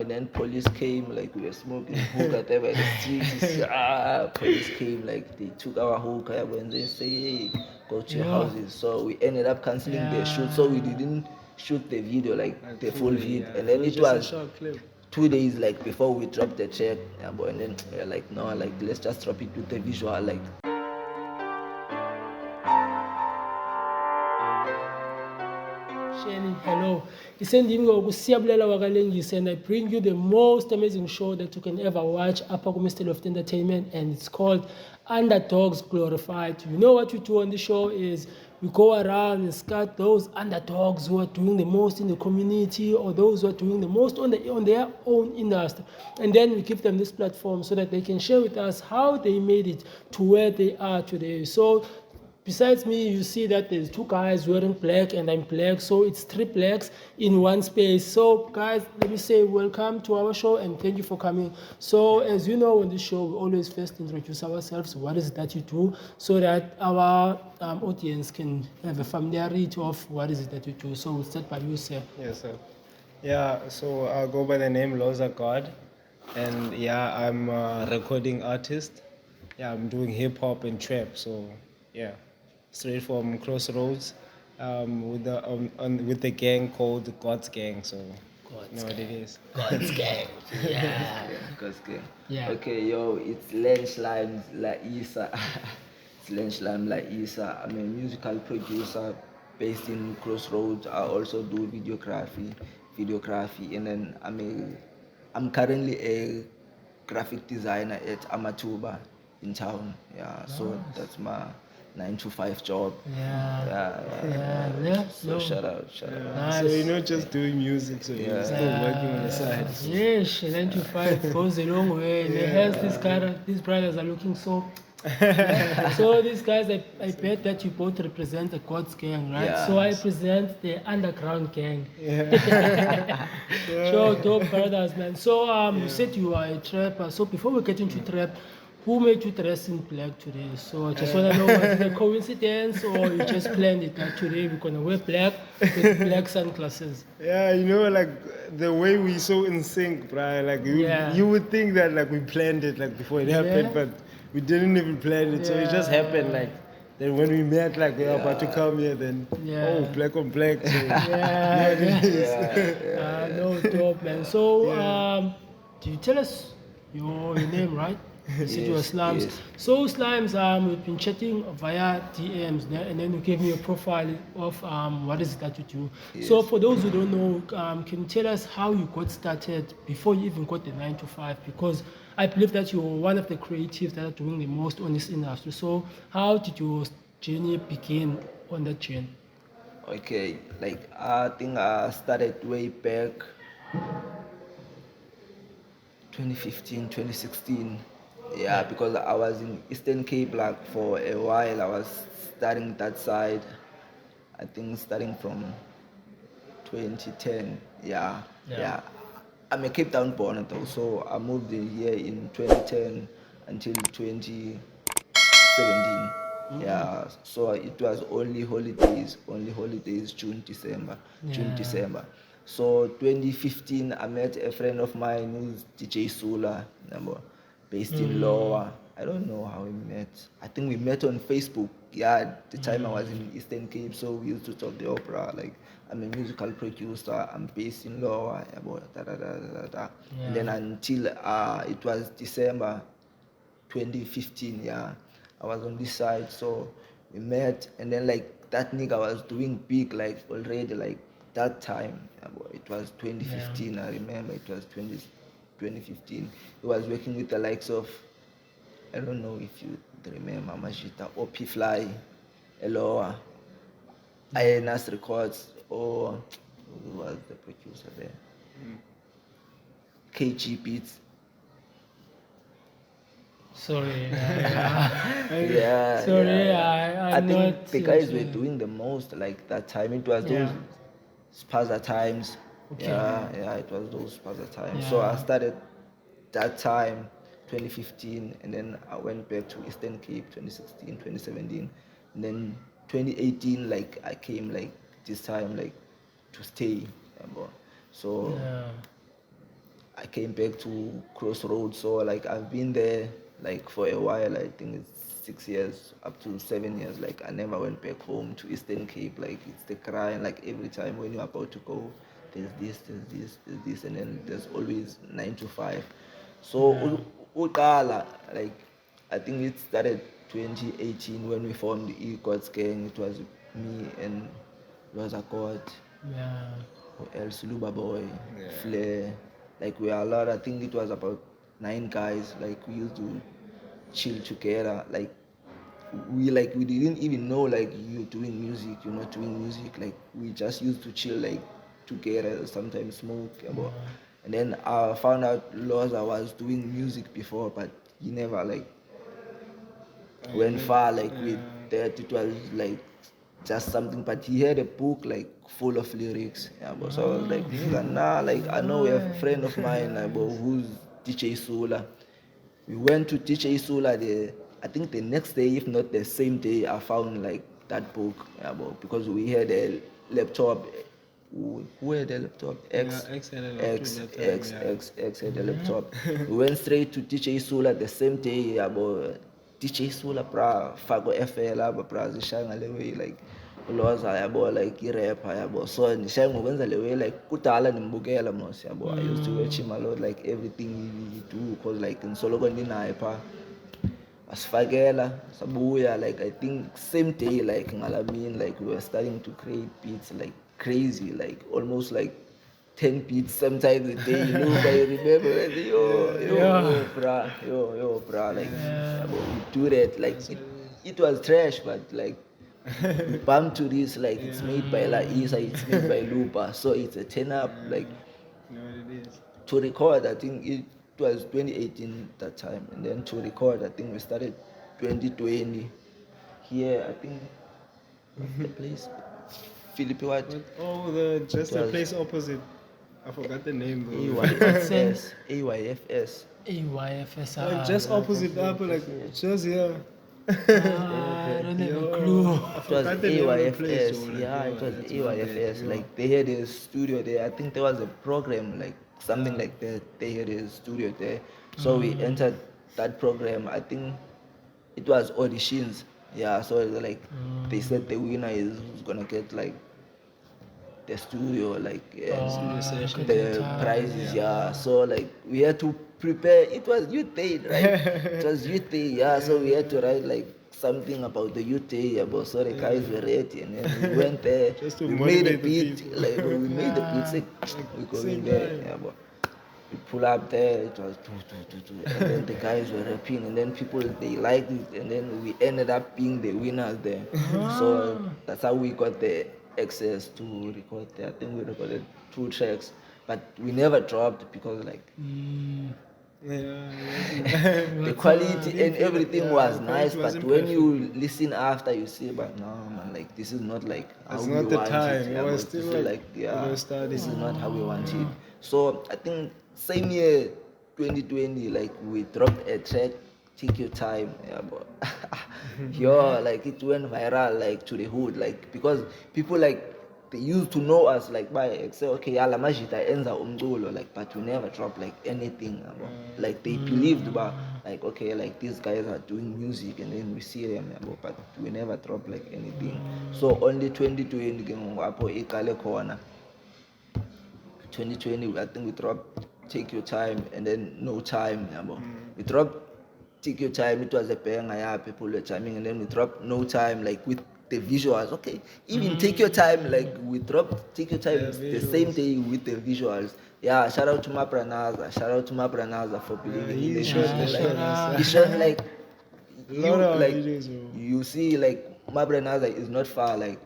And then police came, like we were smoking hookah there by the streets. Police came, like they took our hookah when they say, hey, go to your Yeah. houses. So we ended up canceling the shoot. So we didn't shoot the video, like the full fully, vid. And then was it just a was short clip. 2 days like before we dropped the check. Yeah, but and then we're like, no, like let's just drop it with the visual, like. Hello, isendimi ngokusiyabulela wakalengisi, and I bring you the most amazing show that you can ever watch apha ku-Mr. Loft Entertainment, and it's called Underdogs Glorified. You know what we do on the show is we go around and scout those underdogs who are doing the most in the community, or those who are doing the most on their own industry, and then we give them this platform so that they can share with us how they made it to where they are today. So besides me, you see that there's two guys wearing black and I'm black, so it's three blacks in one space. So guys, let me say welcome to our show and thank you for coming. So as you know, on this show, we always first introduce ourselves. What is it that you do, so that our audience can have a familiarity of what is it that you do. So we'll start by you, sir. Yes, sir. Yeah, so I go by the name Loza God, and yeah, I'm a recording artist. Yeah, I'm doing hip hop and trap. So yeah, straight from Crossroads, with the gang called God's Gang. So you know what it is. God's gang. Yeah. Okay. Yeah. Okay, yo, it's Len Shlimes Laissa. It's Len Shlimes Laissa. I'm a musical producer based in Crossroads. I also do videography, and then I'm currently a graphic designer at Amatuba in town. Yeah, so that's my 9 to 5 job. Yeah. So shout out. So Nice. you're not just doing music, so you're still working on the side. Yes, 9 to 5 goes a long way. And these brothers are looking so. So these guys, I bet that you both represent the God's gang, right? Yeah. So I present the underground gang. Yeah. Sure, dope brothers, man. So you said you are a trapper. So before we get into trap, who made you dress in black today? So I just want to know, was it a coincidence or you just planned it that today we're gonna wear black with black sunglasses? Yeah, like the way we so in sync, bro. Like you would think that like we planned it like before it happened, but we didn't even plan it. So it just happened like. Then when we met, like we were about to come here, then black on black. So no dope, man. So do you tell us your name, right? You said you were Shlimes. Yes. So Shlimes, we've been chatting via DMs, and then you gave me a profile of what is it that you do. Yes. So for those who don't know, can you tell us how you got started before you even got the 9 to 5? Because I believe that you're one of the creatives that are doing the most on this industry. So how did your journey begin on that journey? Okay, like I think I started way back 2015, 2016. Yeah, because I was in Eastern Cape like for a while. I was studying that side. I think starting from 2010. Yeah. I'm a Cape Town born though, so I moved in here in 2010 until 2017. Yeah, so it was only holidays, June, December. So 2015, I met a friend of mine who's DJ Sula, based in Lower. I don't know how we met. I think we met on Facebook. Yeah, at the time I was in Eastern Cape, so we used to talk the opera. Like, I'm a musical producer. I'm based in Lower. And then until it was December 2015. Yeah, I was on this side, so we met, and then like that nigga was doing big like already like that time. It was 2015. I remember it was 2015. He was working with the likes of, I don't know if you remember, Majita, OP Fly, Eloa, INS Records, or who was the producer there? Gvds. Sorry. Sorry, I'm I think not the guys were doing the most like that time. It was those spazza times. Okay. Yeah, it was those spazza times. So I started that time, 2015, and then I went back to Eastern Cape 2016, 2017, and then 2018, like I came like this time like to stay. So came back to Crossroads. So like I've been there like for a while. I think it's 6 years, up to 7 years. Like I never went back home to Eastern Cape. Like it's the grind. Like every time when you're about to go, there's this, and then there's always 9 to 5. So Ukala, like I think it started 2018 when we formed the Gvds gang. It was me and Loza, Yeah. who else? Luba Boy, Flair. Like we are a lot. I think it was about 9 guys. Like we used to chill together. Like we didn't even know like you're doing music, you're not doing music. Like we just used to chill like together, sometimes smoke. And then I found out Loza was doing music before, but he never like went far like with that. It was like just something, but he had a book like full of lyrics. So I was like, nah, like I know a friend of mine who's DJ Sula. We went to DJ Sula there. I think the next day, if not the same day, I found like that book. Because we had a laptop. Who had a laptop? X had a laptop. We went straight to DJ Sula the same day. DJ Sula bra fago FL bra zishanga lewe like Loza like irapper so nishaya ngokwenza lewe like kudala nimbukela mos I used to watch him a lot, like everything he do, cause like ngisoloko ndinaye pha asifakela sabuya. Like I think same day like ngalamini, like we were starting to create beats like crazy, like almost like 10 beats sometimes a day, you know. But I remember yo bra, like we do that, like it was trash, but like we bumped to this, like it's made by Laissa, it's made by Lupa, so it's a 10 up, like to record. I think it was 2018 that time, and then to record, I think we started 2020 here. I think what's the place? Philippi what? The place opposite. I forgot the name though. AYFS. AYFS. Just opposite Apple, like just here. I don't have a clue. It was AYFS. Yeah, it was AYFS. Like they had a studio there. I think there was a program like something like that. They had a studio there. So we entered that program. I think it was auditions. Yeah, so like they said the winner is who's gonna get like the studio, like the prizes. So like we had to prepare. It was youth day, right? It was youth day. So we had to write like something about the youth day, so the guys were ready, and then we went there. Just to we made a motivate beat, like we made the beat. Like, we go in there, we pull up there. It was and then the guys were rapping, and then people they liked it, and then we ended up being the winners there. So that's how we got the access to record there. I think we recorded 2 tracks, but we never dropped because like the quality and everything was nice, but when you listen after, you see, but no man, like this is not like how we want it. It was still like this is not how we want it. So I think same year 2020, like we dropped a track, Take Your Time. Like it went viral, like to the hood, like because people like they used to know us like by say okay yala majita enza umculo, like but we never drop like anything. Like they believed but like okay like these guys are doing music, and then we see them, but we never drop like anything. So only 2020 apo ikale corner. 2020 I think we dropped Take Your Time, and then No Time. We dropped Take Your Time, it was a banger, people were chiming, and then we dropped No Time, like with the visuals. Okay, even Take Your Time, like we dropped Take Your Time the same day with the visuals. Shout out to Mabranaza for believing in the vision. He shot like you see like Mabranaza is not far like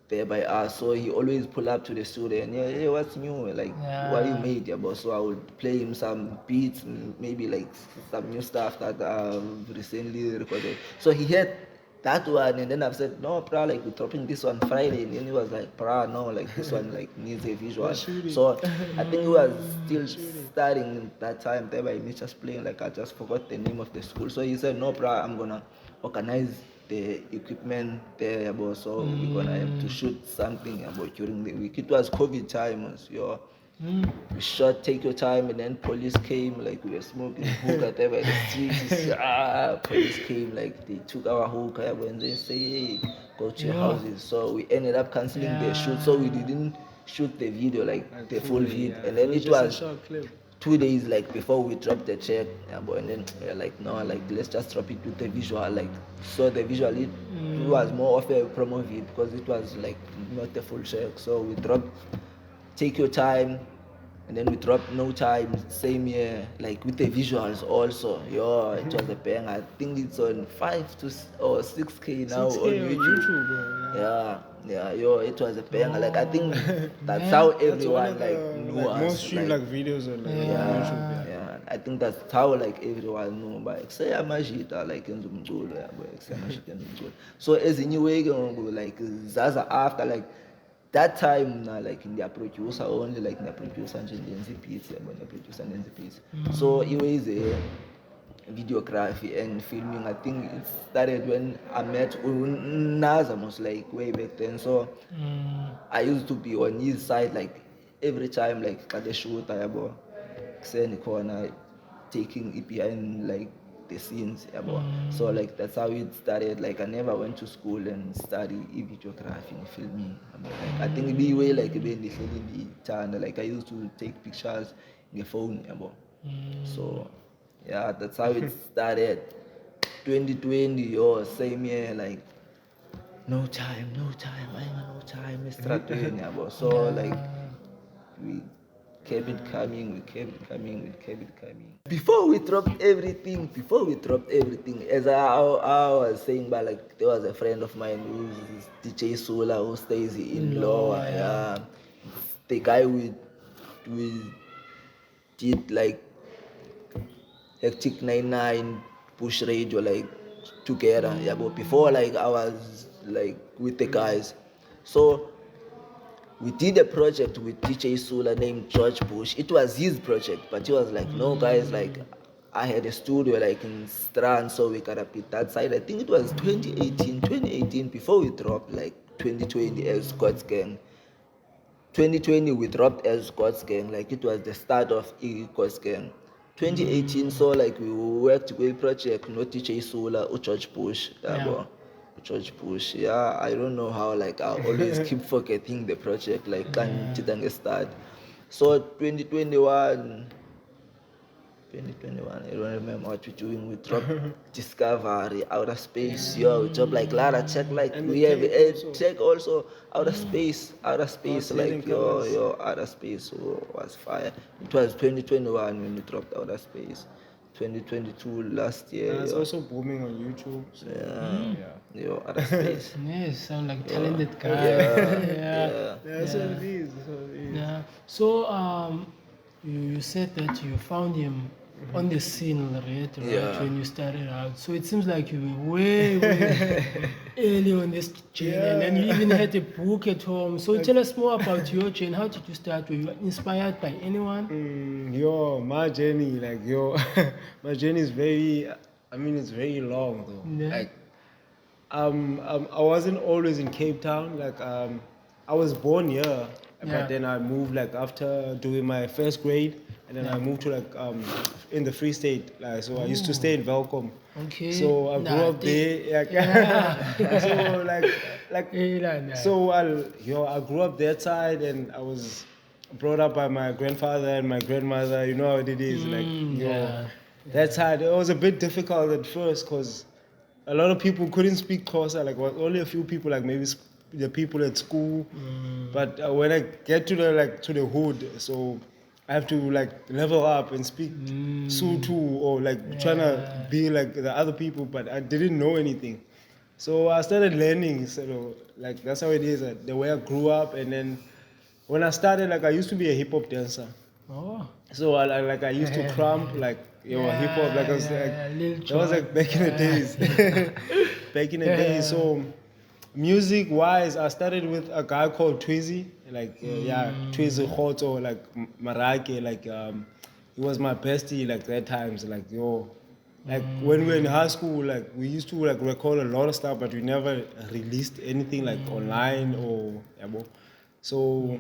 there by us, so he always pull up to the studio and hey, what's new, like what you made, so I would play him some beats, maybe like some new stuff that I've recently recorded. So he had that one, and then I've said no bro, like we're dropping this one Friday, and then he was like bro no, like this one like needs a visual. So I think he was still starting that time there by me just playing, like I just forgot the name of the school. So he said no bro, I'm gonna organize the equipment there, so we're gonna have to shoot something during the week. It was COVID time, We shot Take Your Time, and then police came, like we were smoking hookah there by the streets. Police came, like they took our hookah when they say, hey, go to your houses. So we ended up canceling the shoot, so we didn't shoot the video, like the full video. And then it just was a short clip. 2 days like before we dropped the check, and then we're like, no, like let's just drop it with the visual, like so the visual it was more of a promo video because it was like not the full check. So we dropped Take Your Time, and then we dropped No Time same year, like with the visuals also. Yo, it was a bang. I think it's on 5 to or 6K now 6K on YouTube. Bro. Yeah, yo, it was a banger. Like I think that's how everyone like knew us. Most streamed like videos on YouTube. Yeah, I think that's how like everyone knew. But say amajita like in Zumzulu, yeah, so as anyway, like Zaza after like that time now, like in their producer only, like in the producer and Laissabeats, the producer and Laissabeats. So it was a videography and filming. I think it started when I met Naza, most like way back then. So I used to be on his side like every time, like at the shoot, I go send corner taking EP and like the scenes. So like that's how it started. Like I never went to school and study videography and filming. Like, I think the way like when they the channel, like I used to take pictures in the phone. So yeah, that's how it started. 2020 or same year, like no time, I ain't got no time, Mr. 20. So like we kept it coming. Before we dropped everything, as I was saying, but like there was a friend of mine who's DJ Sola who stays in Lower. Yeah. The guy we did like Hectic 99 push radio like together. But before like I was like with the guys. So we did a project with DJ Sula named George Bush. It was his project, but he was like, no guys, like I had a studio like in Strand, so we gotta beat that side. I think it was 2018 before we dropped like 2020 as Scott's Gang. 2020 we dropped as Scott's Gang, like it was the start of Scott's Gang. 2018, so like we worked with project, not DJ Sula or George Bush. George Bush, I don't know how, like I always keep forgetting the project, like can't start. So 2021, I don't remember what we're doing. We dropped Discovery, Outer Space, we dropped like Lara check, like and we have a check also Outer Space, like your Outer Space was fire. It was 2021 when we dropped Outer Space. 2022 last year. It's also booming on YouTube. So Yo, Outer Space. Yes, sound like talented guy. That's what it is. Yeah. So you said that you found him on the scene, right? When you started out. So it seems like you were way early on this journey, and then you even had a book at home. So tell us more about your journey. How did you start? Were you inspired by anyone? My journey, my journey is it's very long though. Yeah. Like, I wasn't always in Cape Town. Like, I was born here, but then I moved like after doing my first grade. And then I moved to like in the Free State, like so I used to stay in Welcome. Okay. So I grew up there. So I grew up that side, and I was brought up by my grandfather and my grandmother. You know how it is, that side. It was a bit difficult at first because a lot of people couldn't speak Xhosa. Like only a few people, like maybe the people at school. But when I get to the hood, so I have to like level up and speak Sotho or like trying to be like the other people, but I didn't know anything. So I started learning. So like that's how it is. The way I grew up, and then when I started, like I used to be a hip hop dancer. Oh. So I used to crump like hip hop. Like I was that was like back in the days. Back in the days. So music wise, I started with a guy called Twizzy. Twizzy Khoto, like Marake, like he was my bestie like that times, like when we were in high school, like we used to like record a lot of stuff, but we never released anything like online or so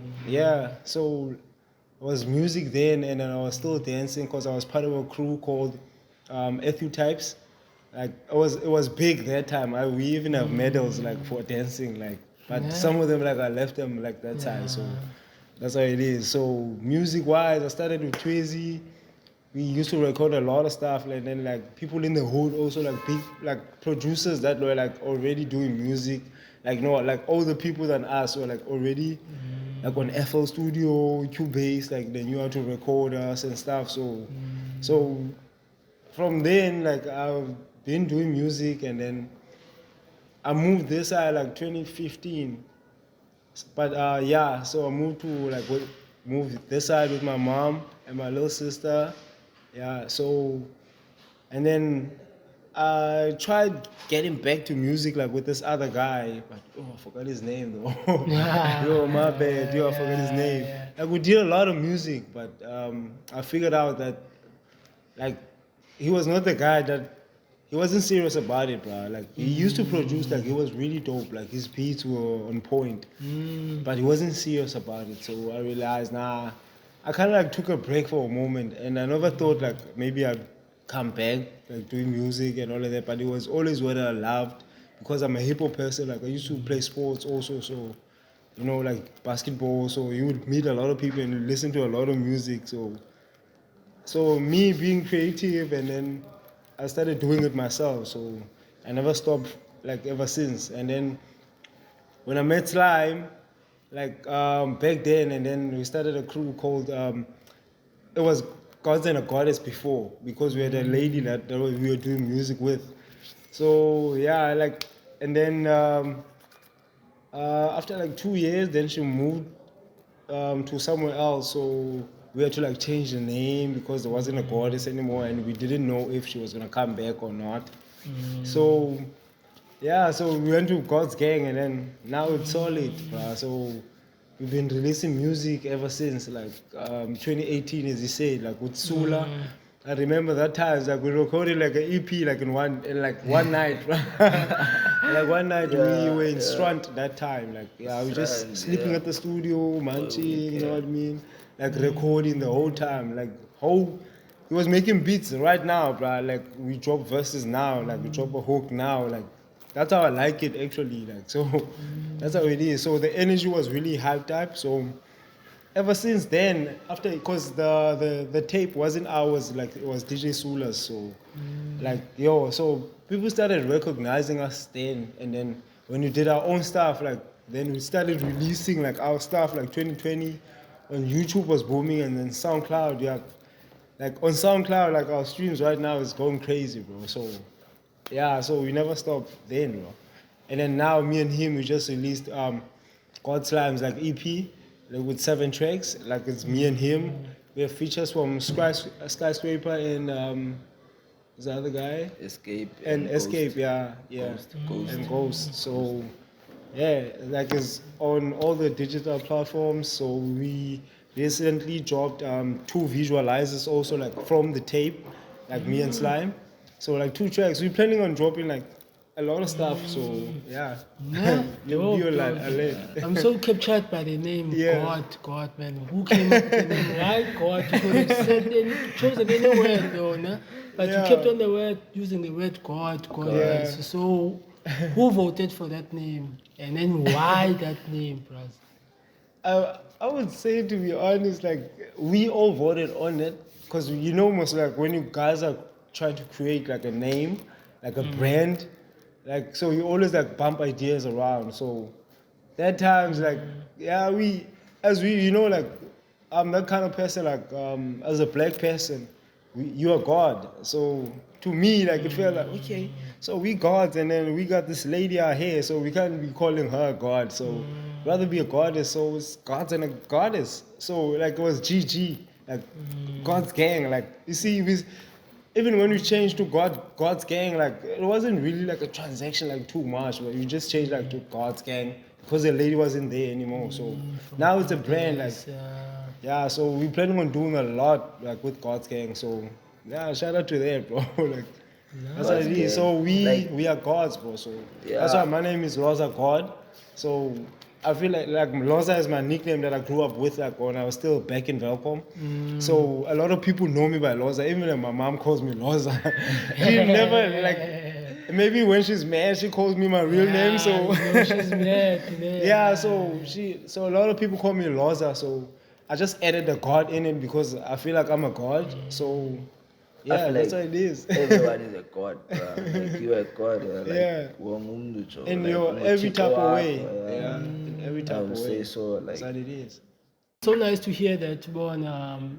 was music then, and then I was still dancing because I was part of a crew called Ethu Types. Like it was big that time. We even have medals like for dancing, like, but some of them like I left them like that time. So that's how it is. So music wise, I started with Twizy. We used to record a lot of stuff, and then like people in the hood also like big like producers that were like already doing music, like like all the people than us were like already like on FL Studio, Gvds, like they knew how to record us and stuff. So from then like I've been doing music, and then I moved this side like 2015. But so I moved to move this side with my mom and my little sister. Yeah, so and then I tried getting back to music like with this other guy, but I forgot his name though. Yo, my bad. I forgot his name. Like we did a lot of music, but I figured out that like he was not the guy that he wasn't serious about it, bro. Like he used to produce, like he was really dope. Like his beats were on point, but he wasn't serious about it. So I realized, nah. I kind of like took a break for a moment, and I never thought like maybe I'd come back like doing music and all of that. But it was always what I loved because I'm a hip hop person. Like I used to play sports also, so like basketball. So you would meet a lot of people and you listen to a lot of music. So me being creative, and then I started doing it myself. So I never stopped like ever since. And then when I met Slime, like back then, and then we started a crew called it was Gods and a Goddess before, because we had a lady that we were doing music with. So yeah, like, and then after like 2 years, then she moved to somewhere else. So we had to like change the name because there wasn't a goddess anymore, and we didn't know if she was gonna come back or not. So yeah, so we went to God's Gang, and then now it's solid, bruh. So we've been releasing music ever since, like 2018, as you said, like with Sula. I remember that time, like we recorded like an EP, like in one night, like one night we were in Strand that time, like we just sleeping at the studio, munching, you know what I mean, like recording the whole time, like he was making beats right now, bro. Like we drop verses now, like we drop a hook now, like that's how I like it actually, like so that's how it is. So the energy was really hyped up. So ever since then, after, because the tape wasn't ours, like it was DJ Sula's, so like so people started recognizing us then, and then when we did our own stuff, like then we started releasing like our stuff, like 2020 when YouTube was booming, and then SoundCloud, like on SoundCloud, like our streams right now is going crazy, bro. So yeah, so we never stopped then, bro. And then now me and him, we just released God Slimes like EP, like with 7 tracks. Like it's me and him. We have features from Skyscraper and who's the other guy? Escape. And Escape, Ghost. yeah. Ghost. And Ghost. So yeah, like it's on all the digital platforms. So we recently dropped 2 visualizers also, like from the tape, like me and Slime. So like 2 tracks. We're planning on dropping like a lot of stuff. So yeah, you'll be alert. I'm so captured by the name God, man. Who came up with the name? Right, God. You could have chosen any word, though, no? But you kept on using the word God. Yeah. So who voted for that name, and then why that name, bros? I would say, to be honest, like we all voted on it because most like when you guys are trying to create like a name, like a brand, like so you always like bump ideas around. So that times like we like I'm that kind of person, like as a black person, you are God. So to me, like it felt like okay, so we gods, and then we got this lady out here, so we can't be calling her God. So rather be a goddess. So it's gods and a goddess. So like it was GG, like God's Gang. Like you see, even when we changed to God's Gang, like it wasn't really like a transaction like too much, but you just changed like to God's Gang because the lady wasn't there anymore. So now it's a brand, like so we're planning on doing a lot like with God's Gang. So yeah, shout out to that, bro. Like that's what it is. So we are gods, bro. So that's why my name is Loza God. So I feel like Loza is my nickname that I grew up with, like when I was still back in Velcom. So a lot of people know me by Loza. Even like, my mom calls me Loza. She never like. Maybe when she's mad, she calls me my real name. So she's mad. yeah. So a lot of people call me Loza. So I just added the God in it because I feel like I'm a god. So yeah, that's what it is. Everyone is a god, bro. Like you're a god. Like, yeah. In like, your every type of way. Yeah. In every type I of would way. say so. Like That's what it is. So nice to hear that, Bon,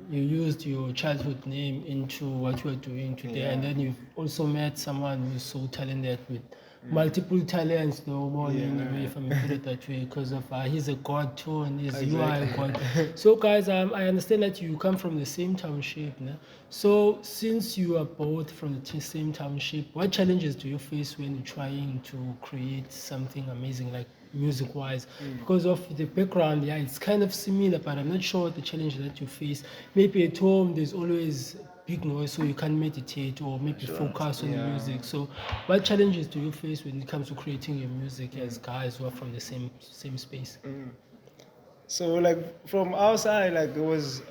you used your childhood name into what you are doing today, and then you've also met someone who's so talented with multiple talents, though, Bon, anyway, if I'm put it that way, because of he's a god too, and you are a god. So, guys, I understand that you come from the same township. Né? So, since you are both from the same township, what challenges do you face when you're trying to create something amazing like music wise? Because of the background, yeah, it's kind of similar, but I'm not sure the challenge that you face. Maybe at home there's always big noise, so you can't meditate or maybe focus on the music. So what challenges do you face when it comes to creating your music as guys who are from the same space? So like from outside, like it was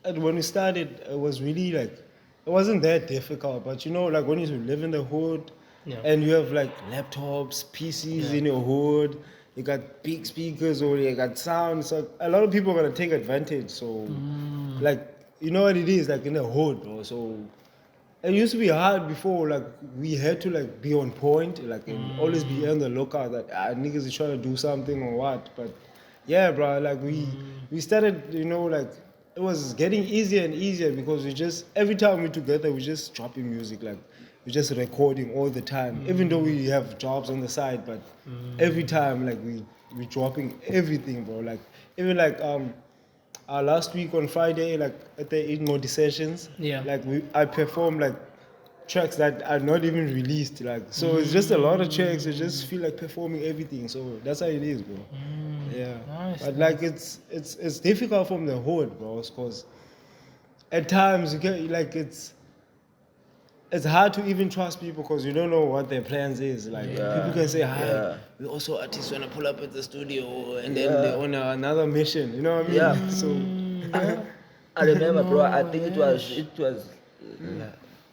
when we started, it was really like it wasn't that difficult. But you know, like when you live in the hood, and you have like laptops, PCs in your hood, you got big speakers or you got sound. So a lot of people are gonna take advantage. So like you know what it is like in the hood, bro. So it used to be hard before. Like we had to like be on point, like and always be on the lookout that niggas is trying to do something or what. But yeah, bro, like we started, you know, like it was getting easier and easier because we just every time we together we just dropping music, like we're just recording all the time. Even though we have jobs on the side, but every time like we dropping everything, bro. Like even like last week on Friday, like at the Eat Modi sessions, like I performed like tracks that are not even released, like so it's just a lot of tracks. I just feel like performing everything, so that's how it is, bro. Yeah, Nice, but like it's difficult from the hood, bro, because at times you get like it's hard to even trust people because you don't know what their plans is. Like people can say hi. We also artists wanna pull up at the studio and then they're on another mission. You know what I mean? Yeah. So I remember, bro. I think it was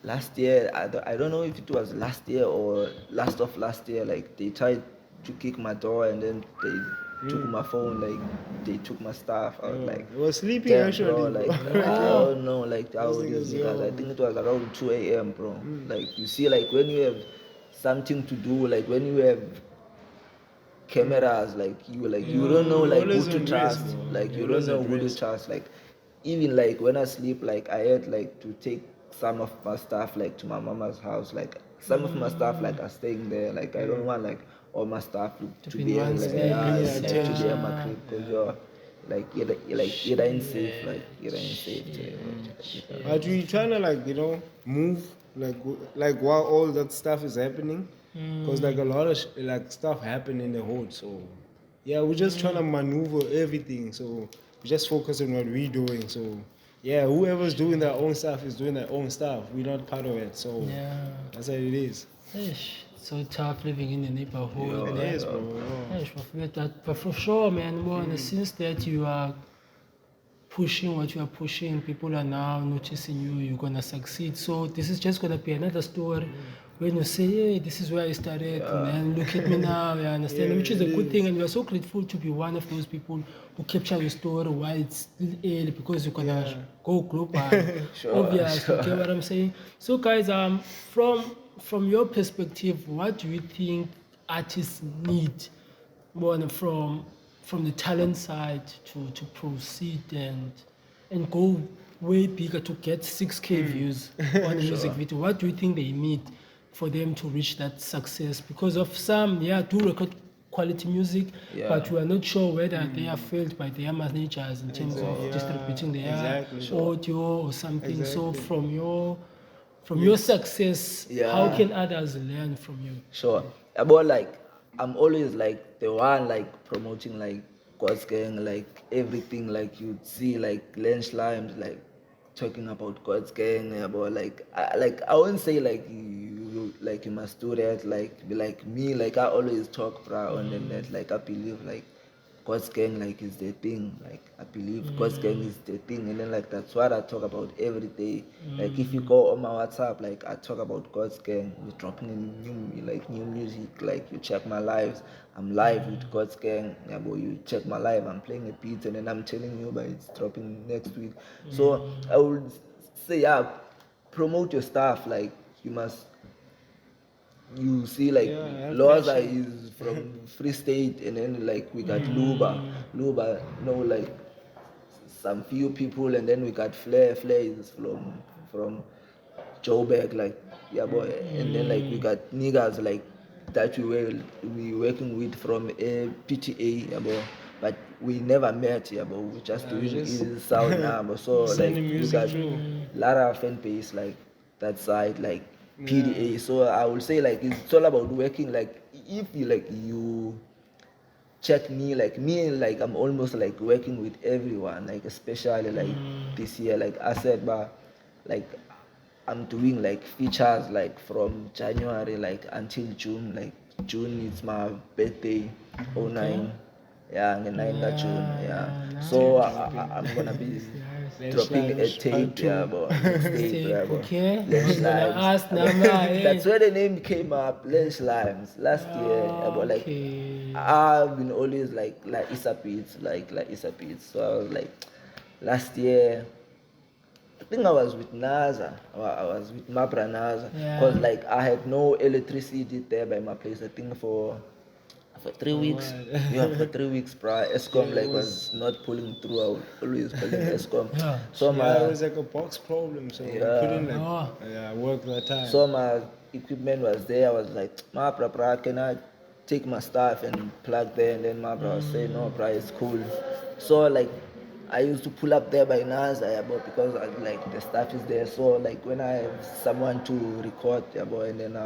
last year. I don't know if it was last year or last of last year. Like they tried to kick my door and then they took my phone. Like they took my stuff. I was like, I was sleeping damn, actually. bro. Like I don't know. Like how it is because I think it was around 2 a.m., bro. Like you see, like when you have something to do, like when you have cameras, like you don't know like who to trust. Like you don't know who to trust. Like even like when I sleep, like I had like to take some of my stuff like to my mama's house. Like some of my stuff like are staying there. Like I don't want like all my stuff to be in like, to be in my crib because you're like you're ain't safe. Like you're ain't safe. Are you trying to like move like while all that stuff is happening? Because like a lot of like stuff happen in the hood. So yeah, we're just trying to maneuver everything. So we just focus on what we're doing. So yeah, whoever's doing their own stuff is doing their own stuff. We're not part of it. So that's how it is. Ish, so tough living in the neighborhood. It is, bro. Ish, but for sure, man, well, since that you are pushing what you are pushing, people are now noticing you, you're gonna succeed. So this is just gonna be another story when you say, hey, this is where I started, man, look at me now, you understand? Which is a good thing, and we are so grateful to be one of those people who capture your story while it's still early because you're gonna go global. Obviously, you get what I'm saying? So guys, from your perspective, what do you think artists need more from the talent side to proceed and go way bigger to get 6K views on a music video? What do you think they need for them to reach that success? Because of some, do record quality music, but we are not sure whether they are failed by their managers in terms of distributing their audio or something. So from your success, how can others learn from you? Sure. About like I'm always like the one like promoting like God's Gang, like everything like you'd see like Shlimes like talking about God's Gang, about like I won't say like you must do that, like be like me, like I always talk bro on the net, like I believe like God's gang like is the thing. Like I believe God's gang is the thing, and then like that's what I talk about every day. Like if you go on my WhatsApp, like I talk about God's gang. We're dropping in new music. Like you check my lives, I'm live with God's gang. Yeah, boy, you check my live, I'm playing a beat, and then I'm telling you, but it's dropping next week. So I would say, yeah, promote your stuff. Like you must. You see, like Loza is from Free State, and then like we got Luba, like some few people, and then we got Flair is from Joburg, like yeah boy, and then like we got niggas like that we working with from a PTA, yeah boy. But we never met, yeah, but we just doing easy sound now. But so like we got Lara fan base like that side, like PDA. So I would say like it's all about working. Like if you check me, like I'm almost like working with everyone, like especially like this year, like I said, but like I'm doing like features like from January like until June. Like June is my birthday, 09. Yeah, on the 9th of June. Yeah. So I'm gonna be dropping a tape, yeah, but tape, yeah, but Shlimes. That's where the name came up, Shlimes. Last year, yeah, but like I've been always like Laissabeats, like Laissabeats. So I was like, last year, I think I was with NASA. I was with Mapra NASA, because like I had no electricity there by my place. I think for 3 weeks. Yeah, for 3 weeks, bro. Escom like was not pulling through. I would always calling Escom. So it was like a box problem, so we couldn't work that time. So my equipment was there. I was like, ma bra, can I take my stuff and plug there? And then my bro said, no, bro, it's cool. So like I used to pull up there by NASA, but because like the stuff is there. So like when I have someone to record, and then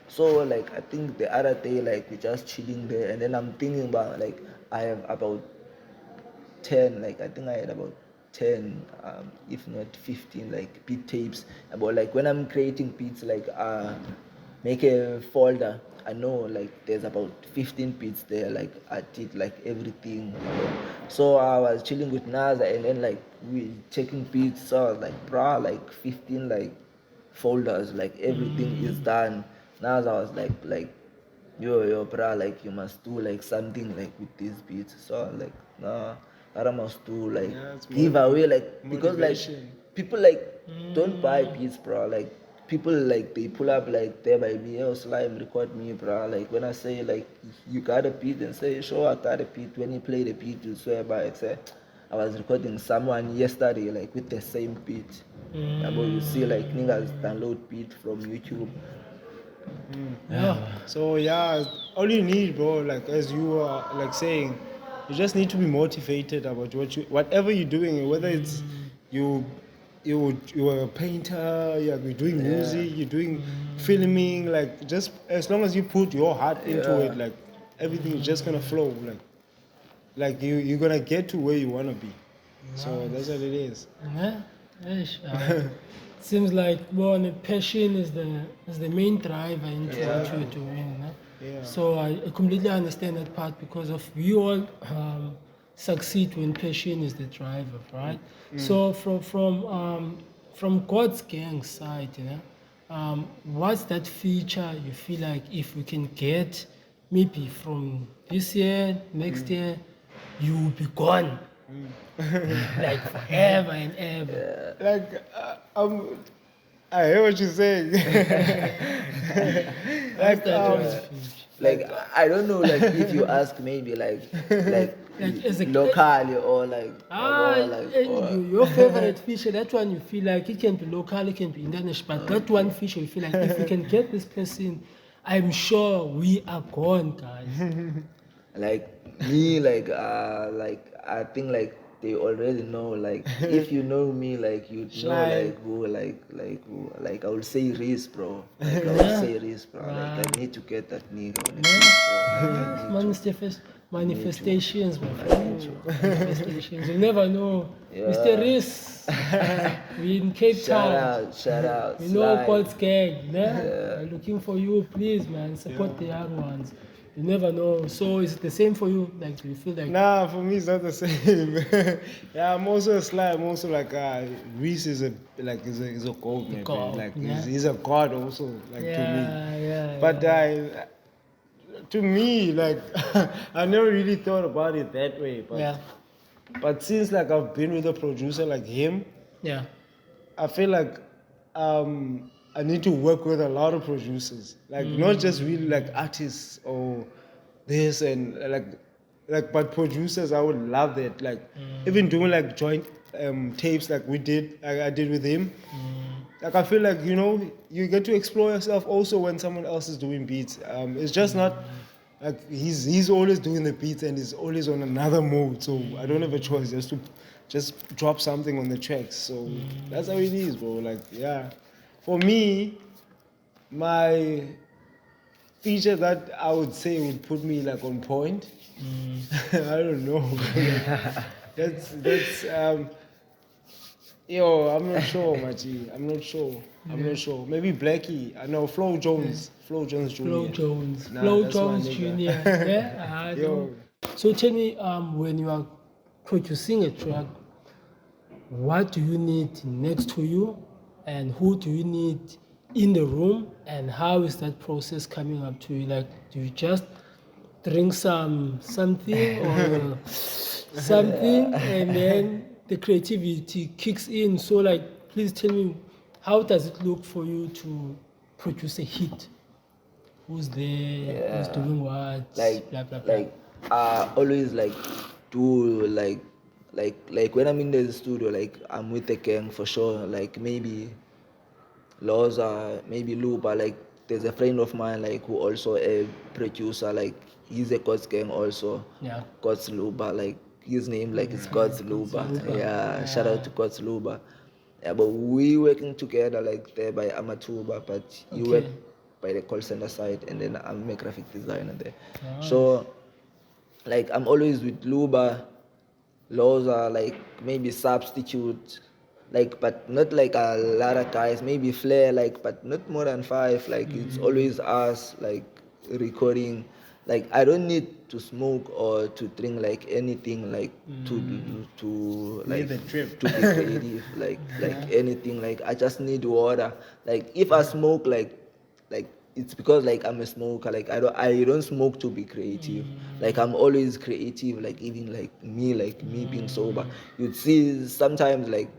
so like I think the other day like we're just chilling there, and then I'm thinking about like I have about 10, like I think I had about 10, if not 15 like beat tapes. But like when I'm creating beats, like make a folder, I know like there's about 15 beats there, like I did like everything. So I was chilling with NASA, and then like we checking beats. So I was like, bruh, like 15 like folders, like everything is done. Now I was like yo bruh, like you must do like something like with these beats. So I was like, nah, I must do like give away, like because like people like don't buy beats, bro. Like people like they pull up like there by me, oh Slime, record me, bro. Like when I say like you got a beat, and say sure I got a beat, when you play the beat you swear by it. Say I was recording someone yesterday like with the same beat. But you see like niggas download beat from YouTube. So all you need, bro, like as you are like saying, you just need to be motivated about whatever you're doing, whether it's you're a painter, you're doing music, you're doing filming, like just as long as you put your heart into it, like everything is just gonna flow, like you're gonna get to where you wanna be. So that's what it is. Seems like passion is the main driver into what you're doing. So I completely understand that part, because of we all succeed when passion is the driver, right? So from God's gang side, what's that feature you feel like if we can get maybe from this year, next year, you will be gone? Like forever and ever. Like I hear what you're saying. Like I don't know, like if you ask maybe like as a locally or like your favorite feature, that one you feel like it can be local, it can be international, but that one feature you feel like if we can get this person, I'm sure we are gone, guys. Like me, like I think like they already know, like if you know me, like you know like who, like I would say Reese, bro. Like I would say Reese, bro. Like I need to get that nigga on the beat, bro. Manifestations, my friend. Manifestations. You never know. Mr. Reese, we in Cape Town. Shout out. We know God's gang. We're looking for you, please, man. Support the young ones. You never know. So is it the same for you? Like, do you feel like? Nah, for me it's not the same. Yeah, I'm also a slime. I'm also like Reese is a gold man. God, Like yeah. he's a god also. Like to me. Yeah. But to me, like I never really thought about it that way. But but since like I've been with a producer like him, yeah. I feel like I need to work with a lot of producers, like not just really like artists or this and like but producers. I would love that. Like even doing like joint tapes like we did, like I did with him. Like I feel like you get to explore yourself also when someone else is doing beats. It's just not like he's always doing the beats and he's always on another mode. So I don't have a choice just to drop something on the tracks. So that's how it is, bro. Like yeah, for me, my feature that I would say would put me like on point. I don't know. that's Yo, I'm not sure, Machi. I'm not sure. Maybe Blackie. I know Flo Jones. Flo Jones Jr. Flo Jones. Nah, Flo that's Jones my Jr. nigga. Yeah. Yo. So tell me, when you are producing a track, what do you need next to you, and who do you need in the room, and how is that process coming up to you? Like, do you just drink something or something, and then the creativity kicks in? So, like, please tell me, how does it look for you to produce a hit? Who's there? Who's doing what? Like, blah blah blah. like always like do like when I'm in the studio, like I'm with the gang for sure. Like maybe Loza, maybe Luba. Like there's a friend of mine like who also a producer. Like he's a God's gang also. Yeah. God's Luba. Like his name like is God's Luba. Yeah. Shout out to God's Luba. Yeah, but we working together like there by Amatuba, but you work by the call center side, and then I'm a graphic designer there. Nice. So like I'm always with Luba, Loza, like maybe substitute, like but not like a lot of guys, maybe Flair, like but not more than 5. Like it's always us like recording. Like I don't need to smoke or to drink like anything like to like the trip. to be creative like anything. Like I just need water. Like if I smoke like it's because like I'm a smoker. Like I don't smoke to be creative. Like I'm always creative. Like even like me being sober, you'd see sometimes like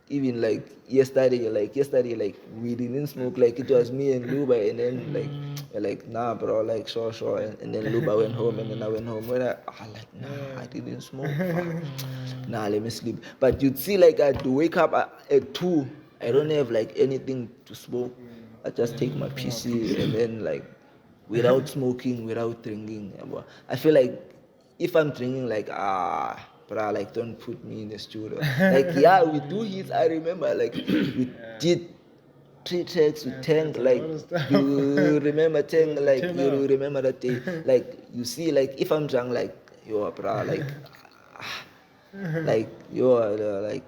even like yesterday like we didn't smoke. Like it was me and Luba, and then like we're like nah bro, like sure and then Luba went home, and then I went home. When like nah, I didn't smoke. Nah, let me sleep. But you'd see like I'd wake up at 2. I don't have like anything to smoke. I just take my PC and then like without smoking, without drinking. I feel like if I'm drinking, like bruh, like don't put me in the studio. Like yeah, we do hits. I remember like we did 3 tracks with Tank. Like you remember Tank? Like you remember that day? Like you see, like if I'm drunk, like yo bruh, like you're like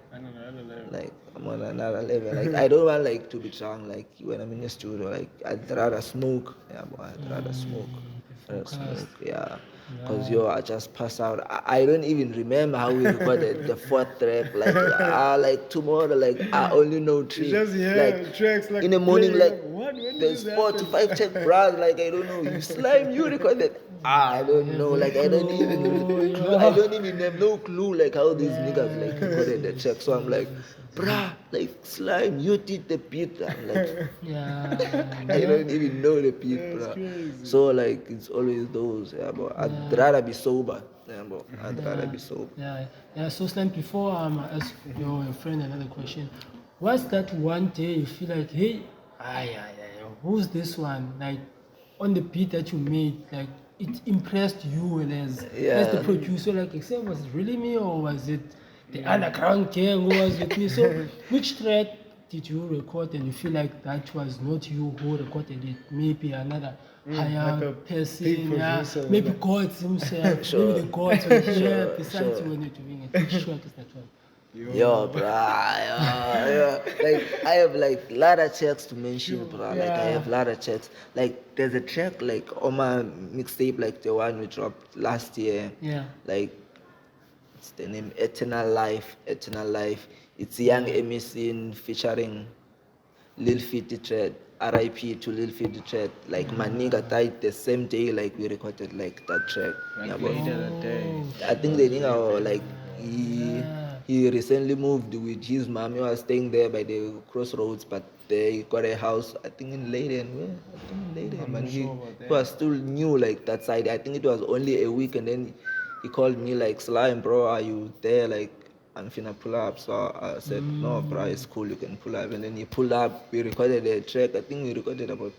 I'm on another level. Like I don't want like to be drunk. Like when I'm in the studio, like I'd rather smoke. Yeah, boy, I'd rather smoke. Yeah. Cause I just pass out. I don't even remember how we recorded the 4th track. Like tomorrow, like I only know 3. Just like tracks like in the morning, like what? there's 4 to 5 track, bruh. Like I don't know. You Slime, you recorded. I don't know. Like I don't even have no clue like how these niggas like recorded the track. So I'm like, bruh, like Slime, you did the beat. I'm like, I don't even know the beat, bruh. Crazy. So like it's always those. Yeah, but I'd rather be sober. Yeah, but I'd rather be sober. Yeah. So Slime, before I ask your friend another question, what's that one day you feel like, hey, who's this one? Like on the beat that you made, like it impressed you as the producer. Like, was it really me or was it the underground gang who was with me? So which track did you record and you feel like that was not you who recorded it? Maybe another higher like person, maybe God himself, maybe the gods were here besides you when you're doing it. Which track is that one? Yo, bruh, yeah. like I have like lot of tracks to mention, bro. Like I have lot of tracks. Like there's a track like on my mixtape, like the one we dropped last year. Yeah. Like it's the name Eternal Life. Eternal Life. It's Young Emerson featuring Lil 50 Thread. RIP to Lil 50 Thread. Like my nigga died the same day like we recorded like that track. Like bro. later that day. I think the nigga like he recently moved with his mom. He was staying there by the crossroads, but they got a house. I think in Leiden. Where? I think in Leiden. Man, he was still new like that side. I think it was only a week, and then he called me like, Slime, bro, are you there? Like, I'm finna pull up. So I said, no, bro, it's cool. You can pull up. And then he pulled up. We recorded a track. I think we recorded about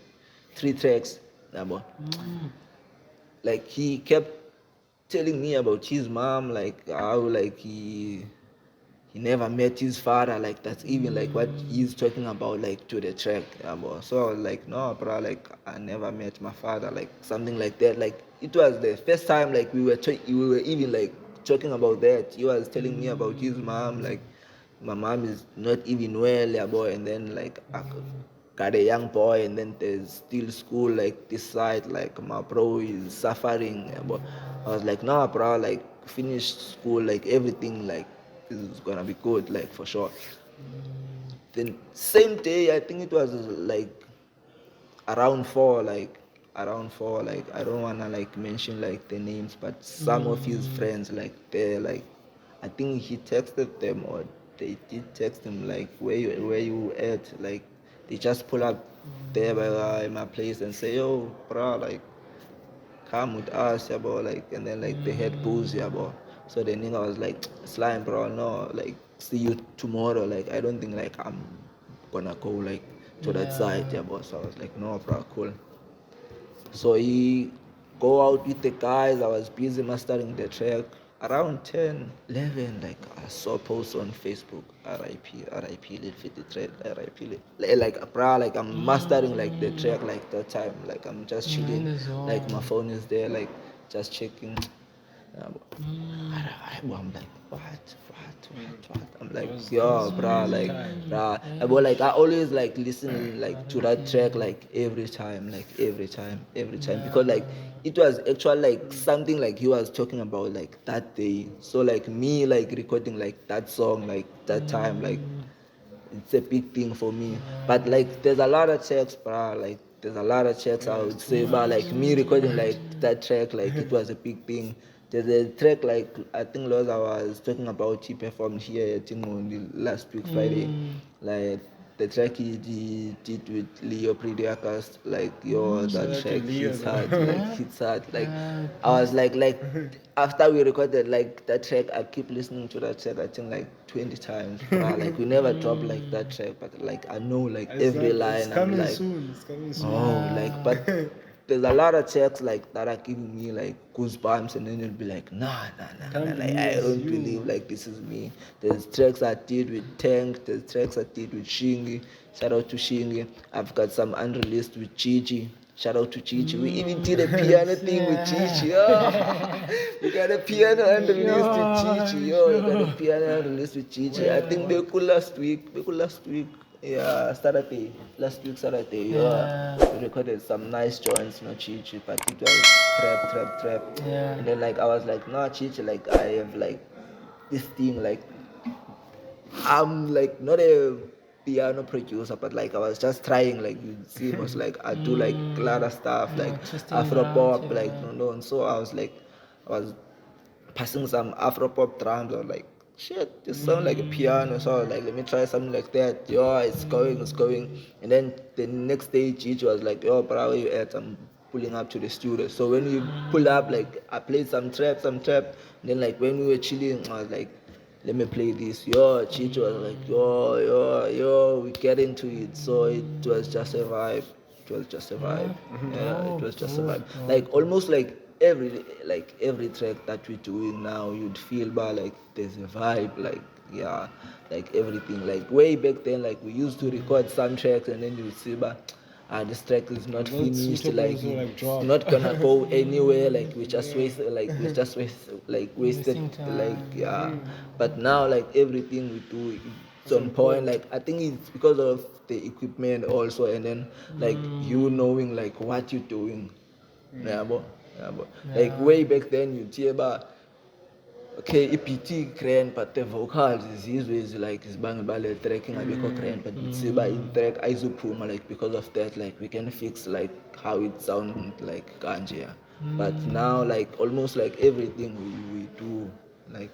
3 tracks. Yeah, bro. Like he kept telling me about his mom, like how like he never met his father, like that's even like what he's talking about like to the track. Yeah, bro. So I was like, no, bro, like I never met my father, like something like that. Like it was the first time like we were even like talking about that. He was telling me about his mom, like my mom is not even well, yeah, boy. And then like I got a young boy, and then there's still school like this side, like my bro is suffering, yeah, boy. I was like, nah, bro, like finish school, like everything, like this is gonna be good, like for sure. Then same day, I think it was like around 4, like around 4, like I don't wanna like mention like the names, but some of his friends, like they like, I think he texted them or they did text him like where you at, like they just pull up there by my place and say, yo, bro, like come with us, yeah, bro, like, and then like they had booze, yeah, bro. So the nigga was like, Slime, bro, no, like see you tomorrow, like I don't think like I'm gonna go like to that side, yeah, bro. So I was like, no, bro, cool. So he go out with the guys. I was busy mastering the track. Around 10, 11, like I saw posts on Facebook, RIP, Lil 50 Thread, RIP, like, bro, like I'm mastering like the track like that time, like I'm just chilling, like my phone is there, like just checking. I'm like, what? I'm like, yo, bro, like, bro. But like, I always like listen like to that track like every time, because like it was actually like something like he was talking about like that day. So like me like recording like that song like that time, like it's a big thing for me. But like there's a lot of tracks, bro. Like there's a lot of tracks I would say, but like me recording like that track, like it was a big thing. There's a track like I think Loza was talking about. He performed here I think on the last week Friday. Like the track he did with Leo Prediacast, like yo, that track hits hard, like hits hard. Like I was like after we recorded like that track, I keep listening to that track I think like 20 times. Like we never dropped like that track, but like I know like every line. It's coming I'm like, soon. It's coming soon. oh, like but there's a lot of tracks like that are giving me like goosebumps, and then you'll be like, nah, like I don't believe like this is me. There's tracks I did with Tank, there's tracks I did with Shingy. Shout out to Shingy. I've got some unreleased with Chichi. Shout out to Chichi. We even did a piano thing with Chichi. Oh, we got a piano unreleased with Chichi. Yo, we got a piano unreleased with Chichi. I think they could last week. Yeah, Saturday. Last week Saturday. Yeah. We recorded some nice joints, no Chichi, but it was trap. Yeah. And then like I was like, no Chichi, like I have like this thing, like I'm like not a piano producer, but like I was just trying, like you see, was like I do like a lot of stuff, like Afro pop, like no. And so I was passing some Afro pop drums. I was like, shit, this sound like a piano. So I was like, let me try something like that. Yo, it's going. And then the next day, Gigi was like, yo, bro, where you at? I'm pulling up to the studio. So when we pull up, like I played some trap. And then like when we were chilling, I was like, let me play this. Yo, Chicho was like, yo, we get into it. So it was just a vibe. Yeah, it was just a vibe. Like almost like every track that we're doing now, you'd feel like there's a vibe, like yeah, like everything. Like way back then, like we used to record some tracks and then you'd see this track is not finished, like it's not gonna go anywhere, like we just wasted Wasting time. like yeah. But now like everything we do, it's on point. Like I think it's because of the equipment also, and then like you knowing like what you're doing. Yeah, but like way back then you hear about okay EPT grand, but the vocals is like zibanga bale tracking abekho grand, but it's about in track isoproma, like because of that like we can fix like how it sounds like kanje. Yeah. But now like almost like everything we do like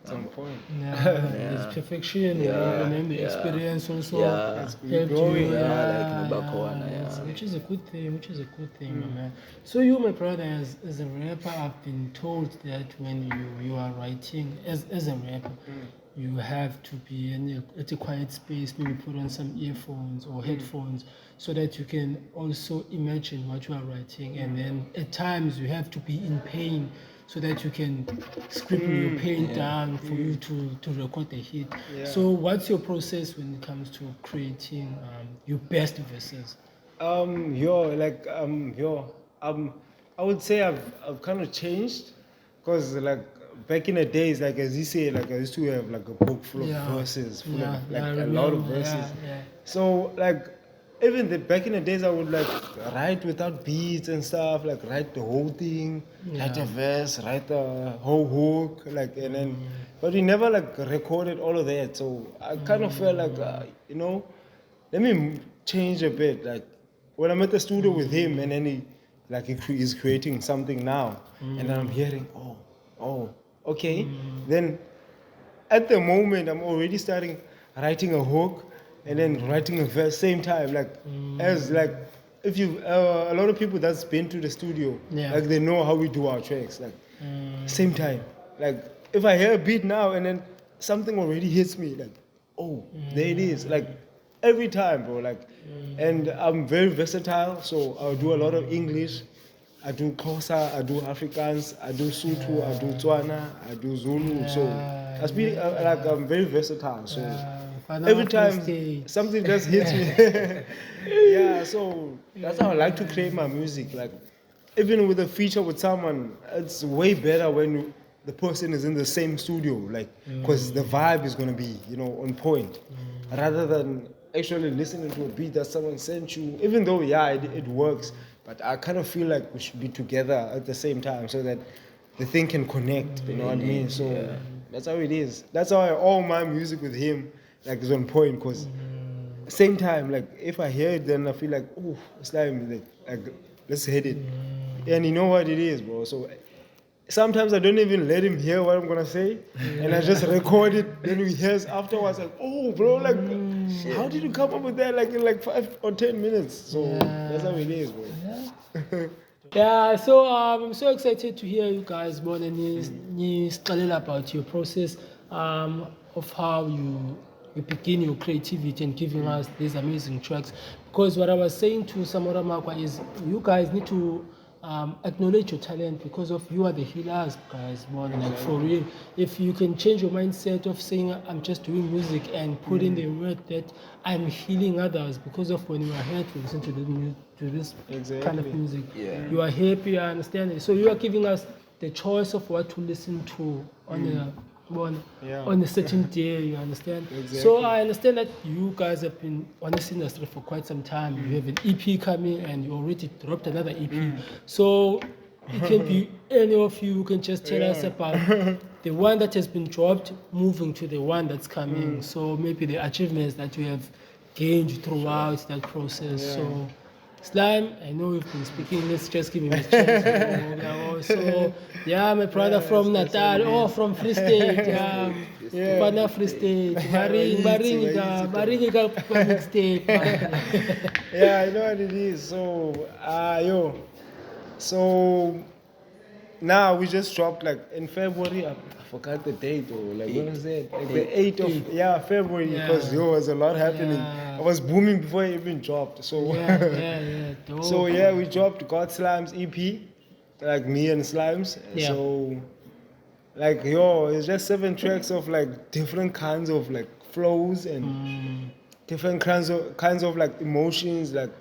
Some point. It's perfection, and then the experience also helped you. Which is a good thing. My man. So you, my brother, as a rapper, I've been told that when you are writing as a rapper, you have to be at a quiet space, maybe put on some earphones or headphones, so that you can also imagine what you are writing, and then at times you have to be in pain, so that you can scribble your pain down for you to record the hit. So what's your process when it comes to creating your best verses? I would say I've kind of changed, because like back in the days, like as you say, like I used to have like a book full of verses, full of like a lot of verses. So like even back in the days, I would like write without beats and stuff, like write the whole thing, write a verse, write the whole hook, like, and then, but we never like recorded all of that. So I kind of felt like, let me change a bit. Like when I'm at the studio with him, and then he's creating something now, and then I'm hearing, okay. Then at the moment, I'm already starting writing a hook, and then writing a verse same time, like as like if you a lot of people that's been to the studio, like they know how we do our tracks, like same time. Like if I hear a beat now and then something already hits me, like there it is, like every time, bro. Like and I'm very versatile, so I'll do a lot of English, I do Xhosa, I do Afrikaans, I do Sotho, I do Tswana, I do Zulu. So I speak like I'm very versatile. So every time something just hits me, so that's how I like to create my music. Like even with a feature with someone, it's way better when the person is in the same studio, like because the vibe is gonna be on point, rather than actually listening to a beat that someone sent you. Even though it works, but I kind of feel like we should be together at the same time so that the thing can connect. You know what I mean? So that's how it is. That's how all my music with him like is on point, because same time, like if I hear it, then I feel like it's like let's hit it, and you know what it is, bro. So sometimes I don't even let him hear what I'm gonna say, and I just record it. Then he hears afterwards, like, bro, like, how did you come up with that, like in like 5 or 10 minutes? So that's how it is, bro. So I'm so excited to hear you guys more than you about your process of how you begin your creativity and giving us these amazing tracks. Because what I was saying to Samora Makwa is you guys need to acknowledge your talent, because of you are the healers, guys, more than like for real. If you can change your mindset of saying I'm just doing music and put in the word that I'm healing others, because of when you are here to listen to this kind of music, you are happy, I understand it. So you are giving us the choice of what to listen to on a certain day, you understand? So I understand that you guys have been on this industry for quite some time. You have an EP coming and you already dropped another EP. So it can be any of you who can just tell us about the one that has been dropped, moving to the one that's coming. So maybe the achievements that you have gained throughout that process. So Slime, I know we've been speaking, let's just give him a chance. So, my brother from Natal, from Free State, Partner Free State, Baringa Public State. I know what it is. So, so now we just dropped like in February. I forgot the date, or like when was it? Like the 8th of February, because there was a lot happening. I was booming before it even dropped. So so we dropped God Shlimes EP, like me and Shlimes. So like it's just 7 tracks of like different kinds of like flows and different kinds of like emotions. Like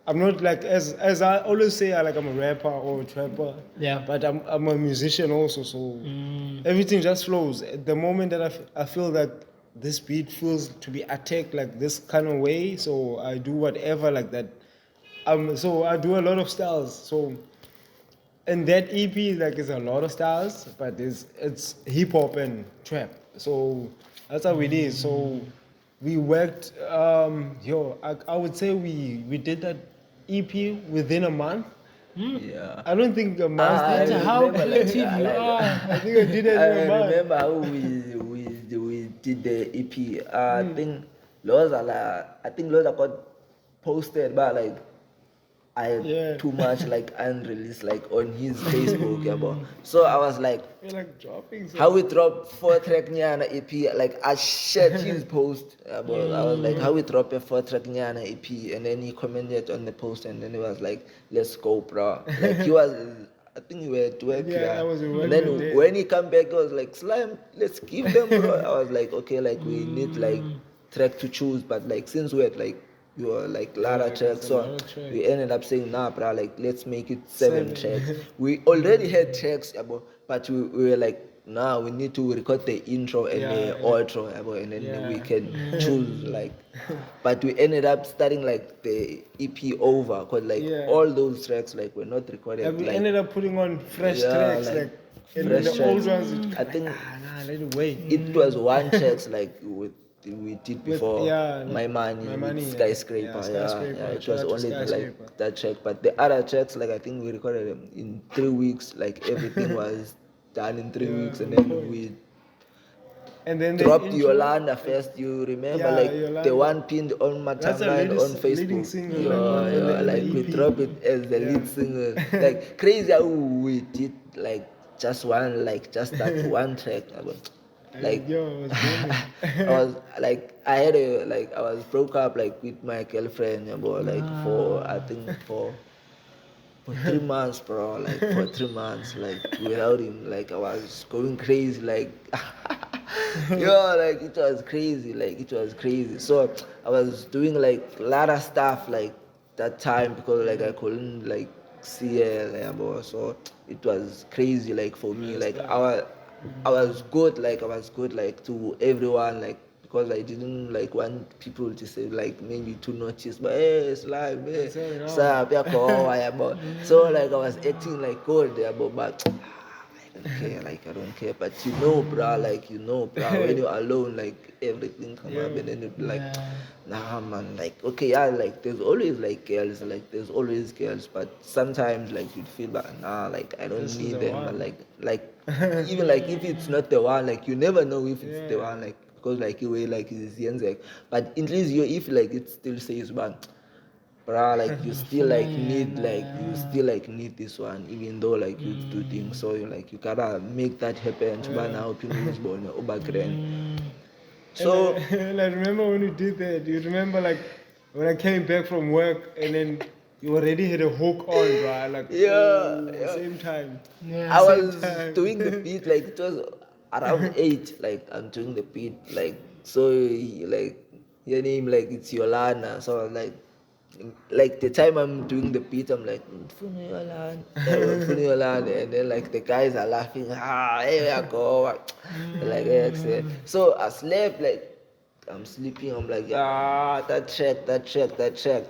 I'm not like as I always say, I'm a rapper or a trapper. But I'm a musician also. So everything just flows. At the moment that I feel that this beat feels to be attacked like this kind of way, so I do whatever like that. So I do a lot of styles. So and that EP like is a lot of styles, but it's hip hop and trap. So that's how it is. So we worked. I would say we did that EP within a month. Yeah. I don't think a month. That's I how remember, creative like, you like- are. I think I did it I in a month. remember how we did the EP. I think Loza got posted, but like I had Yeah. too much like unreleased like on his Facebook, yeah, bro. So I was like, We're like dropping. how we drop 4-track Nyana EP, like I shared his post, yeah, bro. I was like, how we drop a 4-track Nyana EP, and then he commented on the post, and then he was like, let's go, bro. Like he was. I think you were at work, Yeah, I was at work and then that day. when he come back, he was like, Slime, let's give them, bro. I was like, okay, like we need like track to choose, but like since we had like you were like Lara Yeah, tracks, it's a so lot of tracks. we ended up saying, nah, bro, like let's make it 7 tracks. We already had tracks, yeah, but we were like, nah, we need to record the intro and the Yeah. outro, yeah, and then Yeah. we can choose like. But we ended up starting like the EP over, because like Yeah. all those tracks like were not recorded. And we like, ended up putting on fresh Yeah, tracks, like like and fresh the old tracks. ones. It, I think nah, let it wait. it was one tracks like we did before yeah, my money, My Money, with yeah. skyscraper, Yeah, yeah, Skyscraper. yeah, it Shout was out to only Skyscraper. like that track, but the other tracks like I think we recorded them in 3 weeks, like everything was done in 3 weeks, and then we And then dropped the intro, Yolanda first. You remember, Yeah, like Yolanda. the one pinned on my That's the timeline on latest- leading Facebook. single, Yeah, like, on the- yeah, on the like we EP. dropped it as the lead single. Like crazy how we did like just that one track. Like yo, it was booming. I was like I was broke up like with my girlfriend, yeah, bro, like for I think for 3 months, bro. Like for 3 months, like without him, like I was going crazy, like yo, like it was crazy, like it was crazy. So I was doing like a lot of stuff like that time because like I couldn't like see her, like, bro. So it was crazy, like for me, like I was good, like to everyone, like because I didn't like want people to say like maybe to notice, but hey, it's live, hey, That's all right. sup, yeah, go, yeah, but so like I was acting like good, yeah, but I don't care, but bro, like bro, when you're alone, like everything come up, and then you be like, nah, man, like okay, yeah, like there's always girls, but sometimes like you feel like nah, like I don't This is need the them, one. but like even like if it's not the one, like you never know if it's the Yeah. one, like because like you way like it's the but at least you if like it still says one. Bruh, like you still like need this one, even though like you do things, so you gotta make that happen. Now people is born over grand. So And I remember when you did that. You remember like when I came back from work and then you already had a hook on, bro. Like Yeah. same time. I was time. doing the beat like it was around 8, like I'm doing the beat like so like your name like it's Yolanda, so I was like the time I'm doing the beat, I'm like, Funi Yolanda, and then like the guys are laughing, here I go, like yeah, so I slept, like I'm sleeping, I'm like, that track.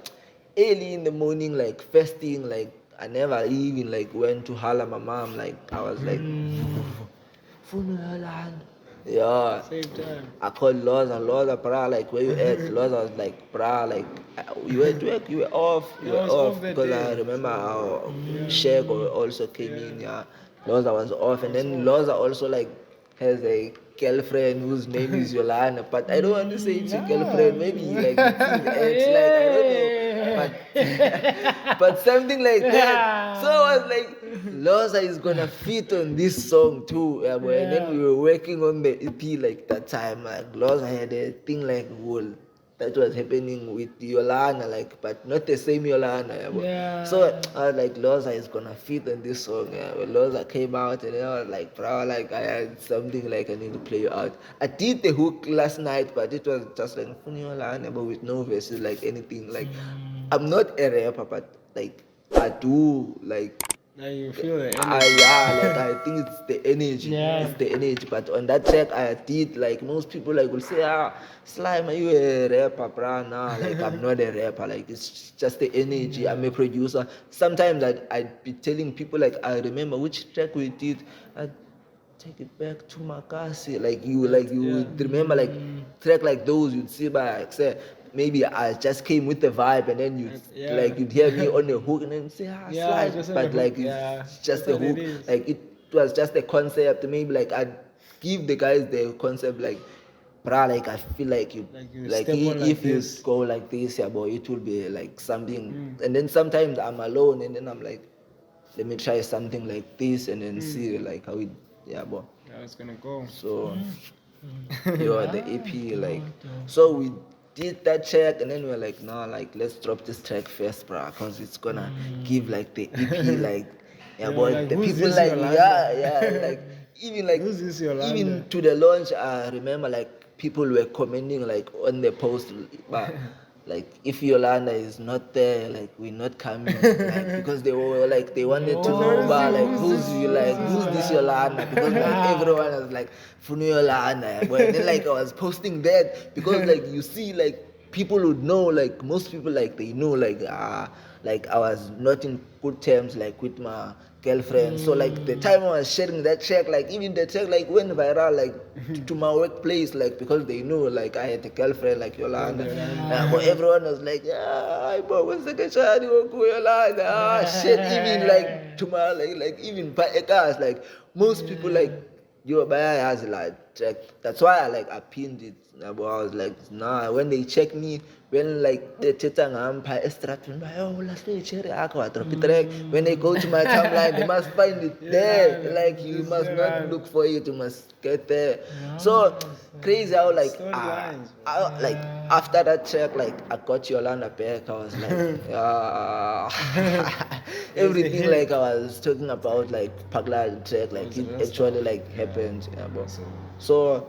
Early in the morning, like first thing, like I never even like went to holler my mom, like I was like, Funi Yolanda. Yeah. Same time. I called Loza, brah, like, where you at? Loza was like, brah, like, you were at work, you were off, Yeah, I was off that because day. I remember our Sheikh also came in, yeah. Loza was off, and then Loza also, like, has a girlfriend whose name is Yolanda, but I don't want to say it's your girlfriend, maybe, like, it's like, I don't know, but something like that. So I was like, Loza is gonna fit on this song too. Yeah, boy. And then we were working on the EP like that time. Like Loza had a thing like wool that was happening with Yolanda, like, but not the same Yolanda. Yeah, boy. Yeah. So I was like, Loza is gonna fit on this song. Yeah, when Loza came out, and then I was like, bro, like I had something like I need to play you out. I did the hook last night, but it was just like Yolanda, but with no verses, like anything. Like I'm not a rapper, but like I do like Now you feel the energy. Like I think it's the energy. Yeah. It's the energy. But on that track I did, like most people like will say, Slime, are you a rapper, bruh? Nah, like I'm not a rapper. Like it's just the energy. I'm a producer. Sometimes I'd be telling people like I remember which track we did. I take it back to Makasi. Like you would remember like track like those you'd see by like say maybe I just came with the vibe and then you'd hear me on the hook and then say Slime, just on but the like hook. it's just That's the what hook. it is. Like it was just the concept. Maybe like I'd give the guys the concept like bruh, like I feel like you step on like if you this. go like this, yeah boy, it will be like something. And then sometimes I'm alone and then I'm like, let me try something like this and then see like how it, yeah boy. How it's gonna go. So you're the EP, like so we did that track and then we were like, no, like let's drop this track first, bruh, cause it's gonna give like the EP like yeah boy, like, the who's people this like Yolanda? like even like Who's this Yolanda? even to the launch I remember like people were commenting like on the post but like if Yolanda is not there, like we're not coming, like because they were like they wanted to know about like who's this Yolanda, because like everyone was like Funu Yolanda, but then like I was posting that because like you see like people would know, like most people like they know like I was not in good terms like with my girlfriend. So like the time I was sharing that track, like even the track like went viral like to my workplace, like because they knew like I had a girlfriend like Yolanda. But everyone was like, but what's the kachani Yolanda? Shit, even like to my like even by cars, like most people like your buyer has like track. That's why I pinned it. But I was like, nah, when they check me, when like they chatting when they go to my timeline, they must find it there. Like you must not look for it, you must get there. So crazy how like like after that track, like I got Yolanda back. I was like, everything like I was talking about like Pagla track, like it actually like happened. Yeah, but so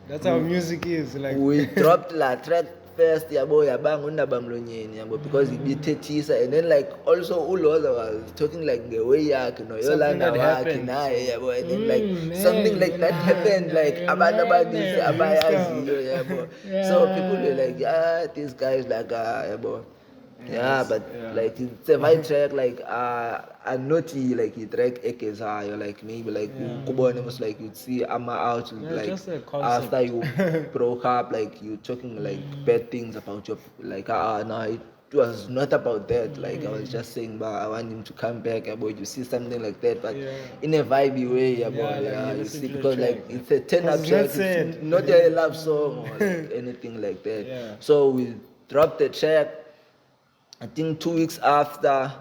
that's how music is. Like we dropped la track first yabo yabang undabamlonyeni yabo because it be tethisa, and then like also Loza was talking like the way yakhe no Yolanda wakhe naye yabo, and then like something like that happened, like abantu abaninzi abayaziyo yabo. So people were like, these guys like yabo. Yeah, but like it's a vibe track, like a naughty like you track ekezayo, like maybe like kubone was like you'd see Amma out like after you broke up, like you talking like bad things about your like no, it was not about that. Like I was just saying, but I want him to come back about you see something like that, but in a vibey way about you see, because like it's a turn-up track, it's not a love song or like anything like that. So we dropped the track. I think 2 weeks after,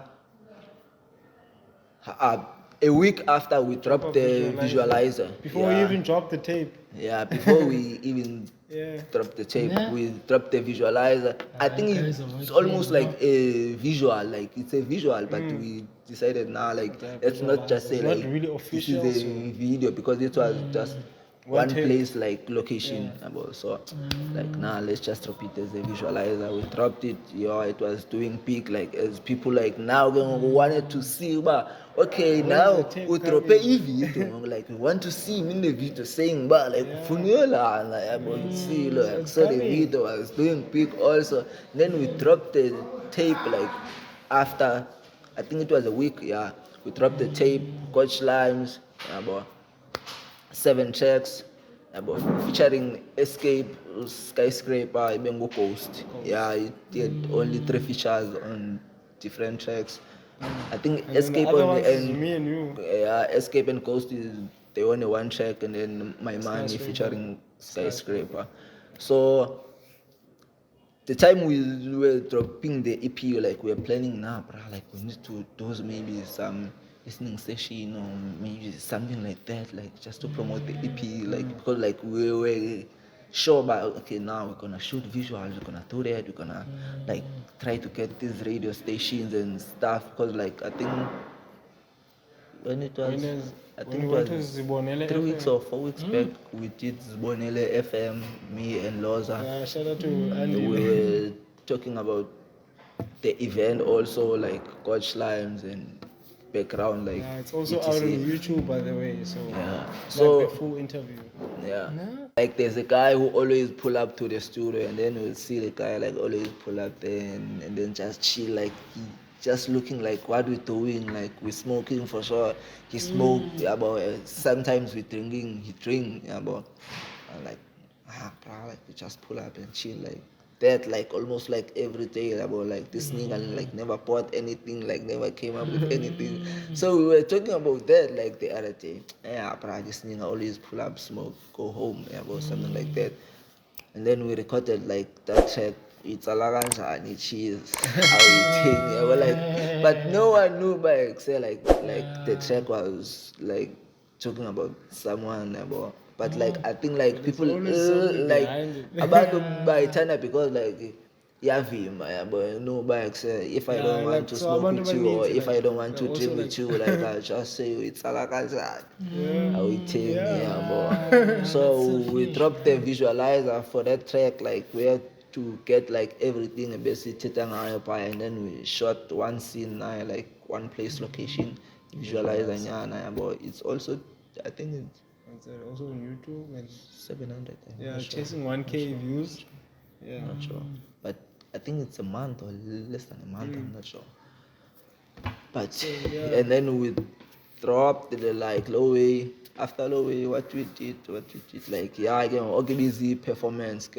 a week after we dropped the visualizer. Before we even dropped the tape. Yeah, before we even dropped the tape, we dropped the visualizer. I think it's almost like a visual, like it's a visual, but we decided now, like let's not just say like really official, this is a video, because it was just one place like location. So like let's just drop it as a visualizer. We dropped it, it was doing big, like as people like now wanted to see, but okay, now we drop a video, like we want to see him in the video saying, but like Funiola, like see, like so the video was doing big also. Then we dropped the tape like after, I think it was a week, we dropped the tape, got Shlimes, about 7 tracks, about featuring Escape, Skyscraper, Bengo Coast. Yeah, it did only 3 features on different tracks. I think Escape on the end, me and you. Escape and Coast is the only 1 track, and then My Money featuring Skyscraper. So the time we were dropping the EP, like we were planning now, like we need to do maybe some listening session or maybe something like that, like just to promote the EP, like because like we were sure about, okay, now we're gonna shoot visuals, we're gonna do that, we're gonna like try to get these radio stations and stuff, because like I think when it was, I think it was 3 weeks or 4 weeks back, we did Zbonele FM, me and Loza. Shout out to Andy. We were talking about the event also, like Coach Shlimes and background, like Yeah, it's also etc. out on YouTube, by the way. So Yeah. so So the full interview. yeah. No? Like there's a guy who always pull up to the studio, and then we'll see the guy like always pull up there and then just chill, like he just looking like what we're doing, like we're smoking for sure. He smoke, yeah, but sometimes we drinking, he drink, yeah, but I'm like, bro, like we just pull up and chill like that, like almost like every day, yeah, but like this nigga like never bought anything, like never came up with anything. So we were talking about that like the other day. Yeah, bro, this nigga always pull up, smoke, go home, yeah, or something like that. And then we recorded like that track. It's a kanjani cheese. How we think, yeah, but like, but no one knew by Excel like the track was like talking about someone about. But like I think like people always something like behind it. about by China because like yavima, yeah, but no by Excel. If I Yeah, don't want like, to so smoke abantu with you or abaninzi, if I like, don't want they're to also drink with like- you, like I just say it's a kanjani. Yeah. How we think, yeah, but Yeah, so that's so we fish, dropped the visualizer for that track, like we had to get like everything basically and then we shot one scene, like one place location, visualizer, but it's also, I think it's It's also on YouTube and 700. I'm yeah, not sure. chasing 1K views. Yeah. I'm not sure, but I think it's a month or less than a month. I'm not sure. But yeah. and then we dropped the like low way. After low way, what we did, like yeah, again, okay, busy performance,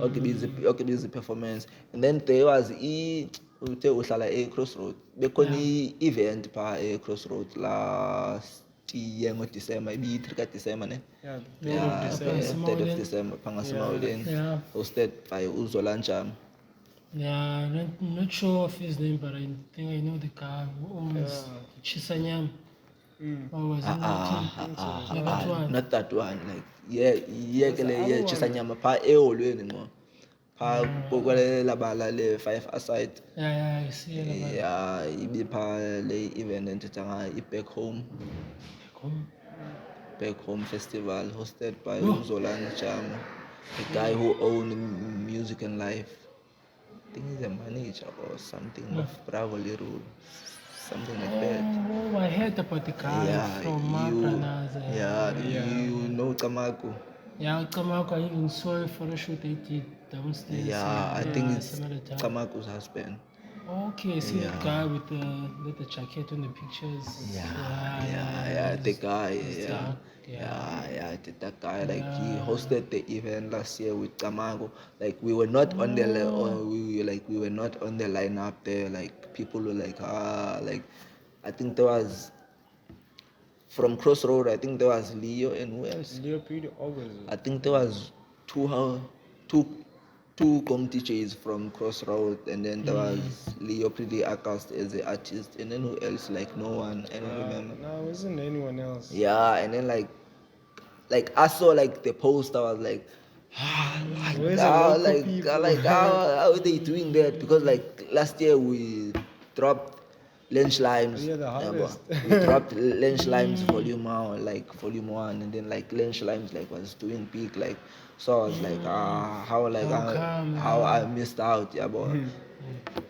okay, busy performance, and then there was uthe uhlala Crossroads. Bekhona event pa Crossroads last year December, maybe 3 December, ne? Yeah, Yeah, third of December. 3rd of December, Pangasimawulen, Yeah. hosted by Yolanda. Yeah, not sure of his name, but I think I know the guy who owns Chisanyam. Or was it Yeah, that one. Not that one, like yeah, chisanyama pa eholweni mo. Pa kokwale labala le 5 aside. Yeah, I see it. Yeah, ibi pa le event entitanga i back home festival hosted by Zolan Cham, the guy who owned Music and Life. I think he's a manager or something of Bravo Liru, something like that. Oh, I heard about the guy from Makranaza. You know Kamaku. Yeah, Kamako, I even saw a photo shoot they did downstairs. Yeah, I think it's some other time. Kamaku's husband. Okay, I see the guy with the jacket on the pictures. Yeah, the guy, that guy, like he hosted the event last year with Kamago. Like we were not on the we were not on the lineup there. Like people were like like I think there was from Crossroad. I think there was Leo and who else? Leo pretty always. I think there was two DJs from Crossroad, and then there was Leo Pretty Akast as the artist, and then who else? Like no one, I don't remember. No, it wasn't anyone else. Yeah, and then like I saw like the post, I was like, Where's the local people? how are they doing that? Because like last year we dropped Shlimes. Yeah, the hardest. We dropped Shlimes volume 1, and then like Shlimes like was doing big, like so I was like how I missed out, yeah, but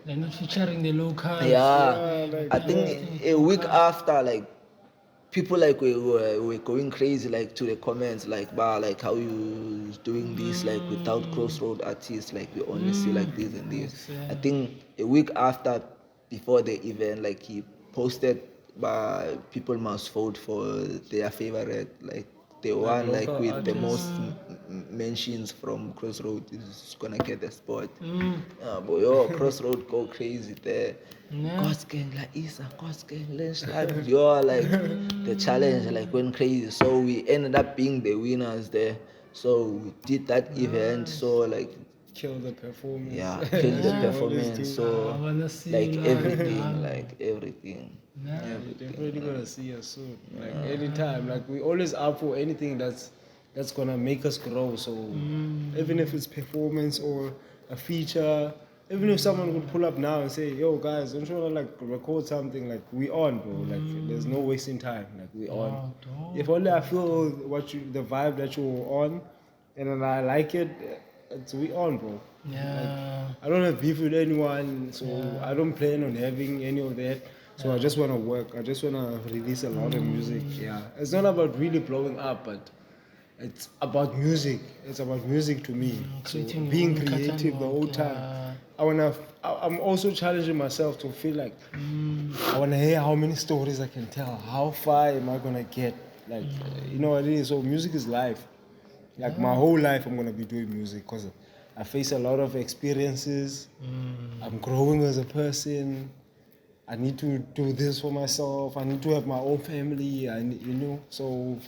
They're not featuring the locals. I think a week after, like people like we were going crazy, like to the comments, like like how you doing this, like without Crossroad artists, like we only see like this and this. I think a week after, before the event, like he posted by people must vote for their favorite, like the one like with the most mentions from Crossroad is gonna get the spot. But Crossroad go crazy there. God's gang like Isa, God's gang, let's like like the challenge like went crazy. So we ended up being the winners there. So we did that event. So like Kill the performance. Yeah, kill the performance. So I wanna see like live, everything, like everything. You're definitely gonna see us soon. Like anytime. Like we always up for anything that's gonna make us grow. So even if it's performance or a feature, even if someone would pull up now and say, "Yo guys, don't you wanna like record something?" Like we on, bro. Like there's no wasting time. Like we on. If only I feel the vibe that you're on, and then I like it. It's we on, bro. Yeah. Like, I don't have beef with anyone, so I don't plan on having any of that. So I just want to work. I just want to release a lot of music. Yeah, it's not about really blowing up, but it's about music. It's about music to me. So being creative the whole time. I'm also challenging myself to feel like I wanna hear how many stories I can tell. How far am I gonna get? Like, you know what it is. So music is life. Like my whole life, I'm gonna be doing music because I face a lot of experiences. I'm growing as a person. I need to do this for myself. I need to have my own family. So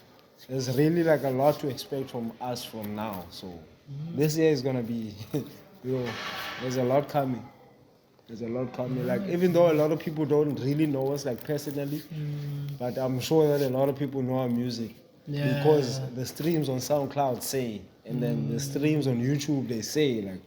there's really like a lot to expect from us from now. So this year is gonna be, there's a lot coming. There's a lot coming. Like even though a lot of people don't really know us like personally, but I'm sure that a lot of people know our music because the streams on SoundCloud say, and then the streams on YouTube they say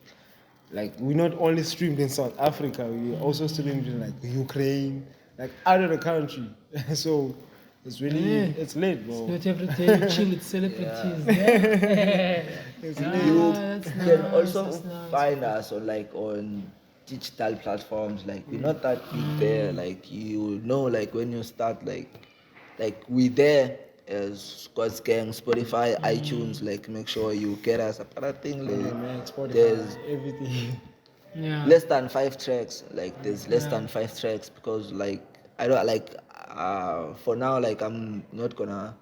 like we not only streamed in South Africa, we also streamed in like Ukraine, like out of the country. So it's really it's lit, bro. It's not every day you chill with celebrities. Yeah. It's You That's can nice, also that's nice. find us on digital platforms. Like we're not that big there. Like you know, like when you start, like we there as Squad's Gang, Spotify, iTunes. Like make sure you get us a thing. Like man, Spotify, there's everything. Yeah. less than 5 tracks. Like there's less than 5 tracks because like I don't like for now like I'm not gonna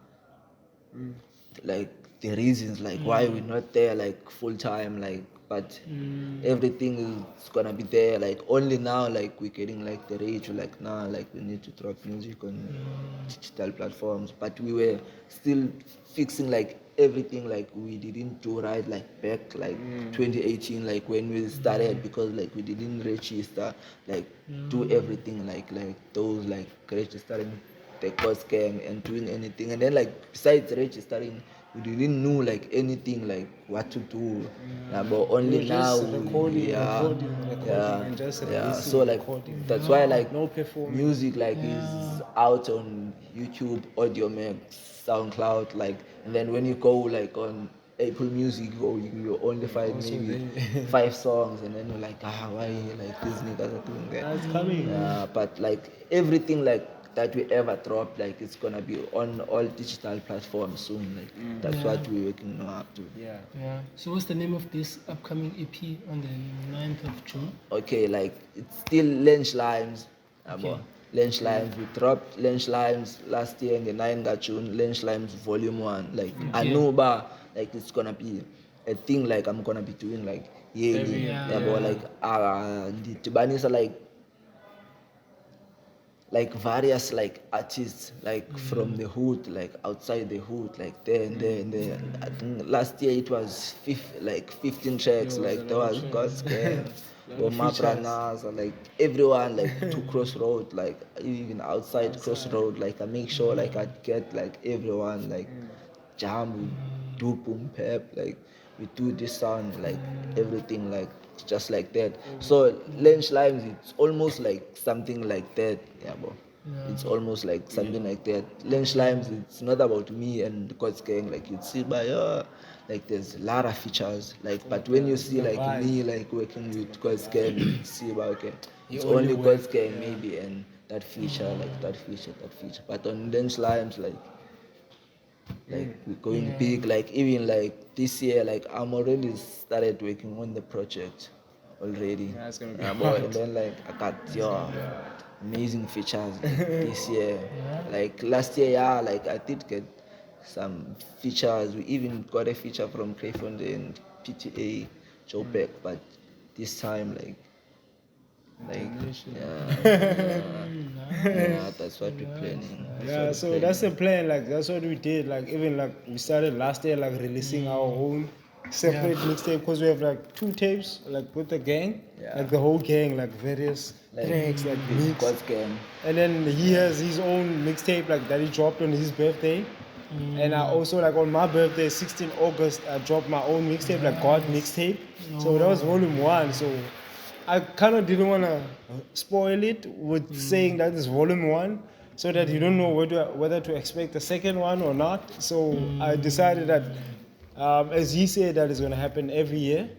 like the reasons like why we're not there like full time like but everything is gonna be there like only now like we're getting like the rage like now like we need to drop music on digital platforms but we were still fixing like everything like we didn't do right like back like 2018 like when we started because like we didn't register like do everything like those like registering the cost game and doing anything and then like besides registering we didn't know like anything like what to do but only now recording, and just releasing, so like recording. that's why like No performing. music like is out on YouTube, Audio Max, SoundCloud like and then when you go like on Apple Music you only find Also maybe there. 5 songs and then you're like why like these niggas are doing that That's coming. but like everything like that we ever drop like it's gonna be on all digital platforms soon like that's what we're working now up to. Yeah. So what's the name of this upcoming EP on the 9th of June? Okay, like it's still Shlimes. Okay. Shlimes, we dropped Shlimes last year in the 9th of June, Shlimes volume 1. Like I know like it's gonna be a thing like I'm gonna be doing like yearly. But like the Tibanisa like various like artists like from the hood like outside the hood like there and there and there. I think last year it was 15 tracks like there was God's Game or Mabranas or like everyone like to Crossroad like even outside Crossroad like I make sure like I get like everyone like Jam, do boom pep like we do this sound like everything like just like that. So Shlimes it's almost like something like that, bro. It's almost like something like that. Shlimes it's not about me and the God's Gang like you'd see by like there's a lot of features like but when you see like me like working with God's Gang you see about okay it's only God's Gang maybe and that feature like that feature but on Shlimes like we're going big like even like this year like I'm already started working on the project already. That's gonna be And then like I got amazing features like, this year like last year like I did get some features. We even got a feature from Crayford and PTA Joe Beck but this time like that's what we're planning. That's the plan. Like that's what we did. Like even like we started last year, like releasing our own separate mixtape because we have like 2 tapes, like with the gang, like the whole gang, like various tracks, like mix. God's Gang. And then he has his own mixtape, like that he dropped on his birthday. And I also like on my birthday, 16 August, I dropped my own mixtape, like God mixtape. So that was volume 1. So I kind of didn't want to spoil it with saying that it's volume 1 so that you don't know whether to expect the second one or not. So I decided that, as he said, that is going to happen every year.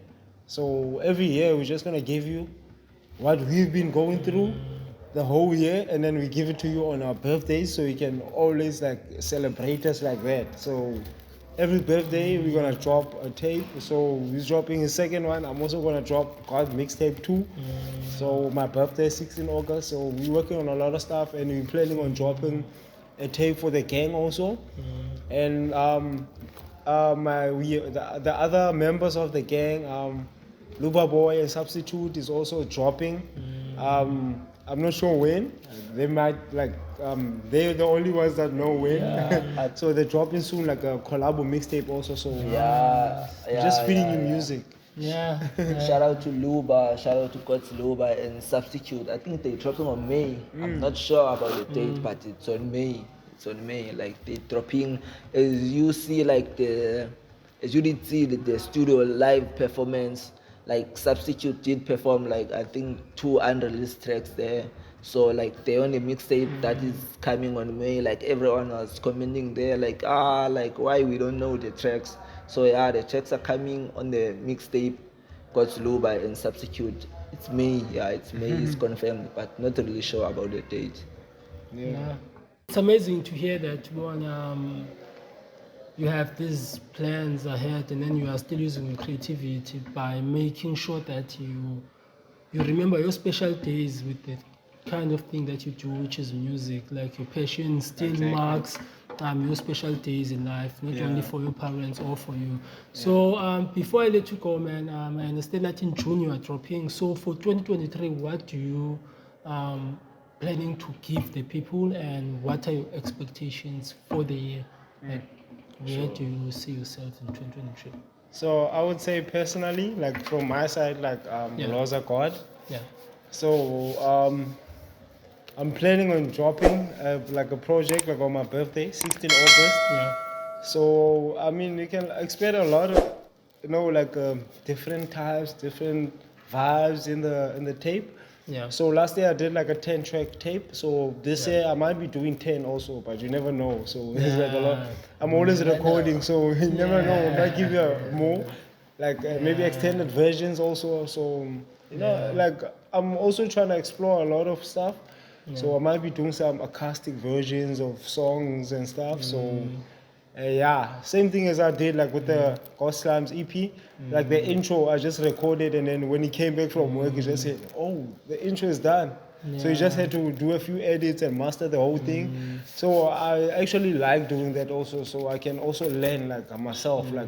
So every year we're just going to give you what we've been going through the whole year, and then we give it to you on our birthdays, so you can always like celebrate us like that. So every birthday we're gonna drop a tape. So he's dropping his second one. I'm also gonna drop God mixtape 2. So my birthday is 16 August. So we're working on a lot of stuff, and we're planning on dropping a tape for the gang also. And the other members of the gang, Luba Boy and Substitute is also dropping. I'm not sure when. They might they're the only ones that know when. Yeah. So they're dropping soon, like a collabo mixtape also. So just feeding you music. Yeah. Shout out to Luba, shout out to Coach Luba and Substitute. I think they're dropping on May. I'm not sure about the date, but it's on May. It's on May. Like they dropping, as you see, as you did see the studio live performance. Like Substitute did perform like I think 2 unreleased tracks there. So like the only mixtape that is coming on May, like everyone was commenting there, like why we don't know the tracks. So yeah, the tracks are coming on the mixtape, God's Luba and Substitute. It's May, it's May, it's confirmed, but not really sure about the date. Yeah. It's amazing to hear that you have these plans ahead, and then you are still using your creativity by making sure that you remember your special days with the kind of thing that you do, which is music, like your passion still marks your special days in life, not only for your parents or for you. So before I let you go, man, I understand that in June you are dropping. So for 2023, what do you planning to give the people, and what are your expectations for the year? Like, where do you see yourself in 2023? So I would say personally, like from my side, like Loza God. Yeah. So I'm planning on dropping like a project like on my birthday, 16 August. Yeah. So I mean, you can expect a lot of different types, different vibes in the tape. Yeah. So last year I did like a 10-track tape. So this year I might be doing 10 also, but you never know. So it's like a lot. I'm always recording, so you never know. I might give you more, like maybe extended versions also. So like I'm also trying to explore a lot of stuff. So I might be doing some acoustic versions of songs and stuff. So same thing as I did like with the Shlimes EP. Like the intro I just recorded, and then when he came back from work he just said, oh, the intro is done. So he just had to do a few edits and master the whole thing. So I actually like doing that also, so I can also learn like myself, like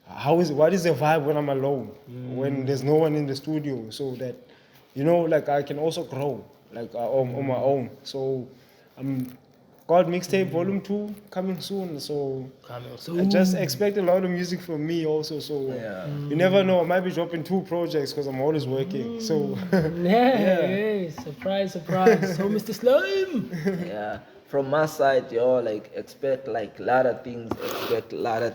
what is the vibe when I'm alone, when there's no one in the studio, so that like I can also grow like on my own. So God Mixtape Volume 2 coming soon. So I just expect a lot of music from me also. So you never know. I might be dropping 2 projects because I'm always working. So surprise. So Mr. Slime. Yeah. From my side, like expect like a lot of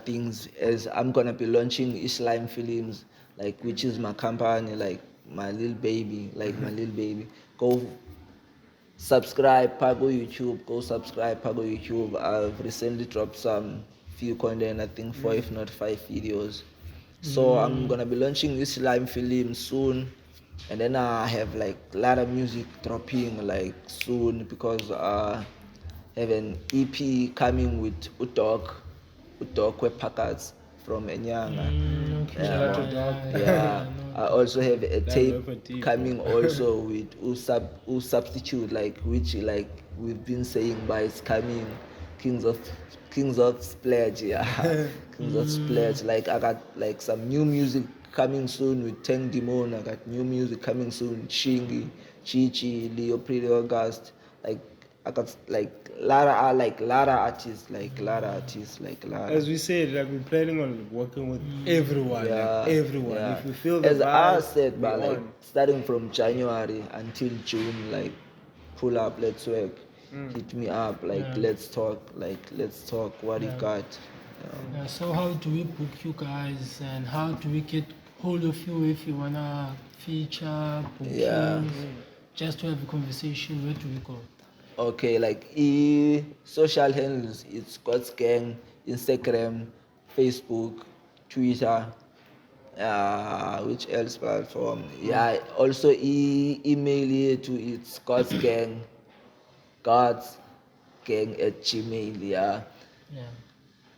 things, as I'm gonna be launching Shlimes Films, like which is my company, like my little baby. Go subscribe Pago YouTube. Go subscribe Pago YouTube. I've recently dropped some few content, I think 4 if not 5 videos. So I'm gonna be launching this Shlimes film soon, and then I have like a lot of music dropping like soon, because I have an EP coming with Udok Packers from Enyanga. I also have a tape coming also with U Substitute, like which like we've been saying, but it's coming. Kings of Splash, Kings of Splash. Like I got like some new music coming soon with Teng Demon. I got new music coming soon. Shingy, Chichi, Leo Pretty August. Like I got like Lara artists. As we said, like we're planning on working with everyone. Everyone. Yeah. If we feel the as vibe, I said, but like starting from January until June, like pull up, let's work. Hit me up, like let's talk what you got. So how do we book you guys, and how do we get hold of you if you wanna feature, bookings, just to have a conversation? Where do we go? Okay, like social handles, it's God's Gang, Instagram, Facebook, Twitter, Which else platform? Yeah, also email yethu, it's godsgang@gmail, yeah. Yeah.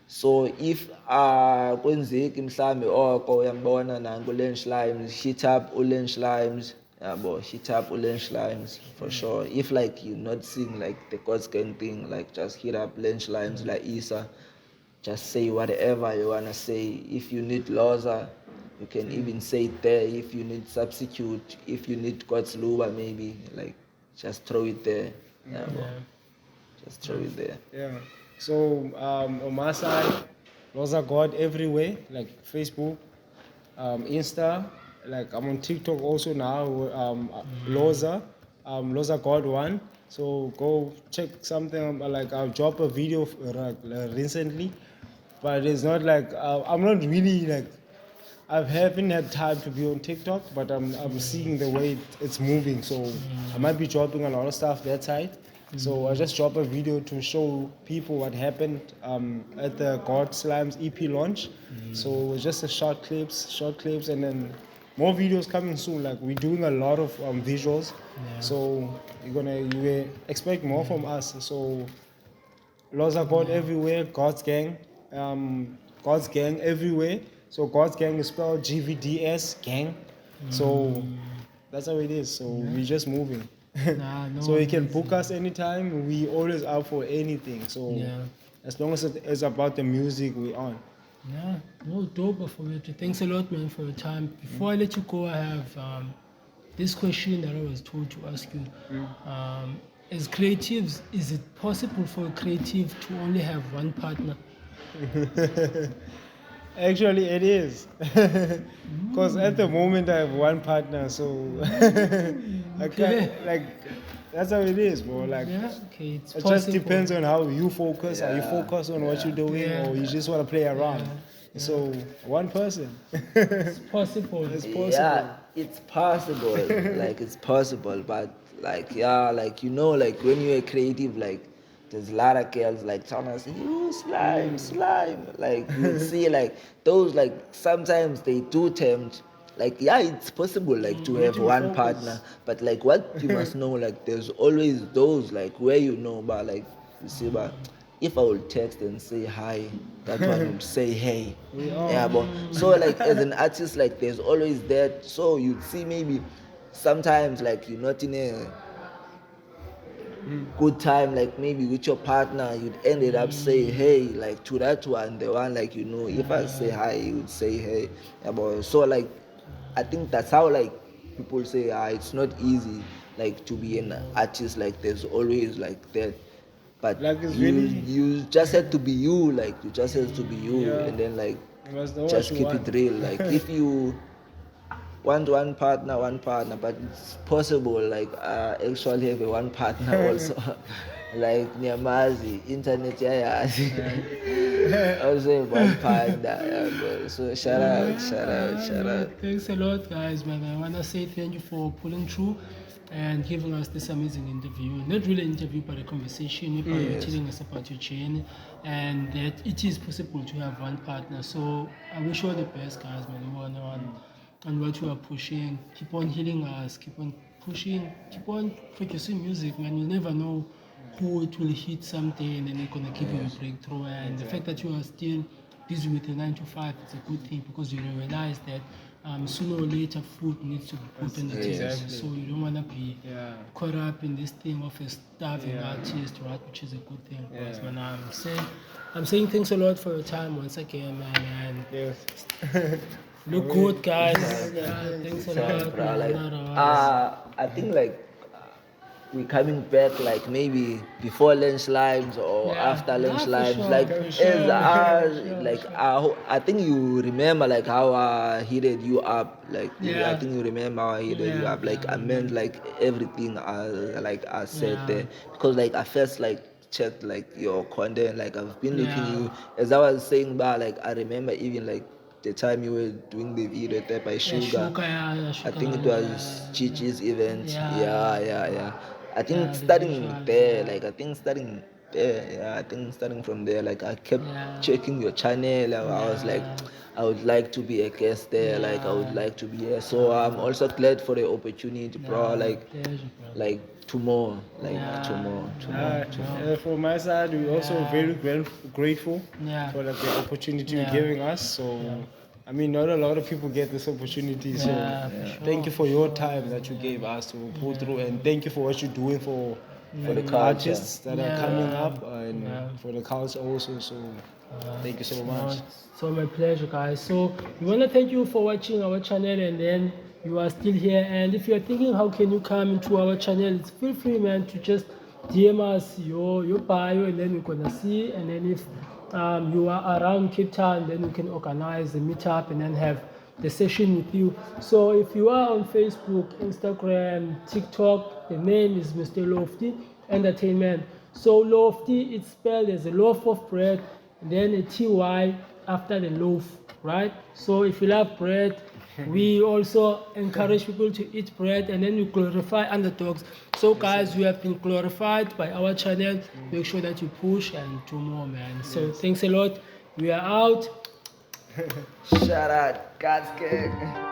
So if kwenzeki mhlambe oko uyambona nangu Shlimes, hit up Shlimes, yabo, hit up Shlimes for sure. If like you're not seeing like the God's Gang thing, like just hit up Shlimes, like Isa, just say whatever you wanna say. If you need Loza, you can even say it there. If you need substitute, if you need God's Luba, maybe like just throw it there. Yabo. Yeah. Just throw it there. Yeah. So on my side, Loza God everywhere, like Facebook, Insta, like I'm on TikTok also now. Loza, Loza God one. So go check something. Like I'll drop a video recently, but it's not like I'm not really like I haven't had time to be on TikTok, but I'm seeing the way it's moving. So I might be dropping a lot of stuff that side. So I just dropped a video to show people what happened at the God Slimes EP launch. So it's just a short clips, and then more videos coming soon. Like we're doing a lot of visuals. So you will expect more from us. So Loza God everywhere, God's Gang, God's Gang everywhere. So God's Gang is spelled Gvds gang. So that's how it is. So we're just moving. No, So you can book us anytime. We always up for anything. So as long as it's about the music, we on. Yeah, no, dope for me. Thanks a lot, man, for your time. Before I let you go, I have this question that I was told to ask you. As creatives, is it possible for a creative to only have one partner? Actually, it is. Because at the moment I have one partner, so I can't, like, that's how it is, bro. Like, okay, it just depends on how you focus. Are you focus on what you're doing, or you just want to play around? So one person. It's possible. It's possible. Yeah, it's possible. Like it's possible, but like like like when you're creative, like there's a lot of girls like trying to say, "You slime." Like you see, like those, like sometimes they do tempt. Like it's possible, like to have one partner, but like what you must know, like there's always those like where but like you see, but if I will text and say hi, that one will say hey. Yeah, but so like as an artist, like there's always that. So you'd see maybe sometimes like you're not in a good time, like maybe with your partner, you'd ended up say hey, like to that one, the one like if I say hi, you would say hey. Yeah, but so like I think that's how like people say it's not easy like to be an artist, like there's always like that. But Like it's you really- you just have to be you, like you just have to be you, and then like You must know what just you keep want. it real. Like if you want one partner, but it's possible like actually have a one partner also. Like Nyamazi, internet also have one partner. Bro. So shout out. Thanks a lot, guys, man. I want to say thank you for pulling through and giving us this amazing interview. Not really an interview, but a conversation. You're telling us about your journey and that it is possible to have one partner. So I wish you all the best, guys, man. On what you are pushing. Keep on healing us. Keep on pushing. Keep on producing music, man. You never know who it will hit someday and then they're going to give you a breakthrough. And the fact that you are still busy with the 9 to 5, it's a good thing because you realize that sooner or later food needs to be put on the table. Exactly. So you don't want to be caught up in this thing of a starving artist, right? Which is a good thing. Because when I'm saying thanks a lot for your time once again, man. And Yes. look good, guys. Thanks a lot. Bro, like, man. I think like we coming back like maybe before lunch lives or after lunch for lives, sure, like for sure, I think you remember like how I heated you up, like I think you remember how I heated you up, like I meant like everything I said there, because like I first like checked like your content, like I've been looking you as I was saying, but like I remember even like the time you were doing the video there by Sugar. I think it was Chichi's event. Yeah. I think starting there, like I think starting there. Yeah, I think starting from there, like I kept Yeah. checking your channel. I was like, I would like to be a guest there. Like I would like to be here. So I'm also glad for the opportunity, bro. Like Pleasure, bro. like tomorrow, From my side, we're also very grateful for like, the opportunity you're giving us. So, I mean, not a lot of people get this opportunity. So, thank you for your time that you gave us to pull through, and thank you for what you're doing for the culture. artists that are coming up and for the culture also. So, thank you so much. So my pleasure, guys. So we want to thank you for watching our channel, and then you are still here. And if you're thinking how can you come into our channel, it's feel free, man, to just DM us your bio, and then we're gonna see. And then if you are around Cape Town, then we can organize a meetup and then have the session with you. So if you are on Facebook, Instagram, TikTok, the name is Mr. Lofty Entertainment. So Lofty, it's spelled as a loaf of bread, and then a TY after the loaf, right? So if you love bread, we also encourage people to eat bread, and then we glorify underdogs. So guys, we have been glorified by our channel. Make sure that you push and do more, man. So thanks a lot. We are out. Shout out, God's King.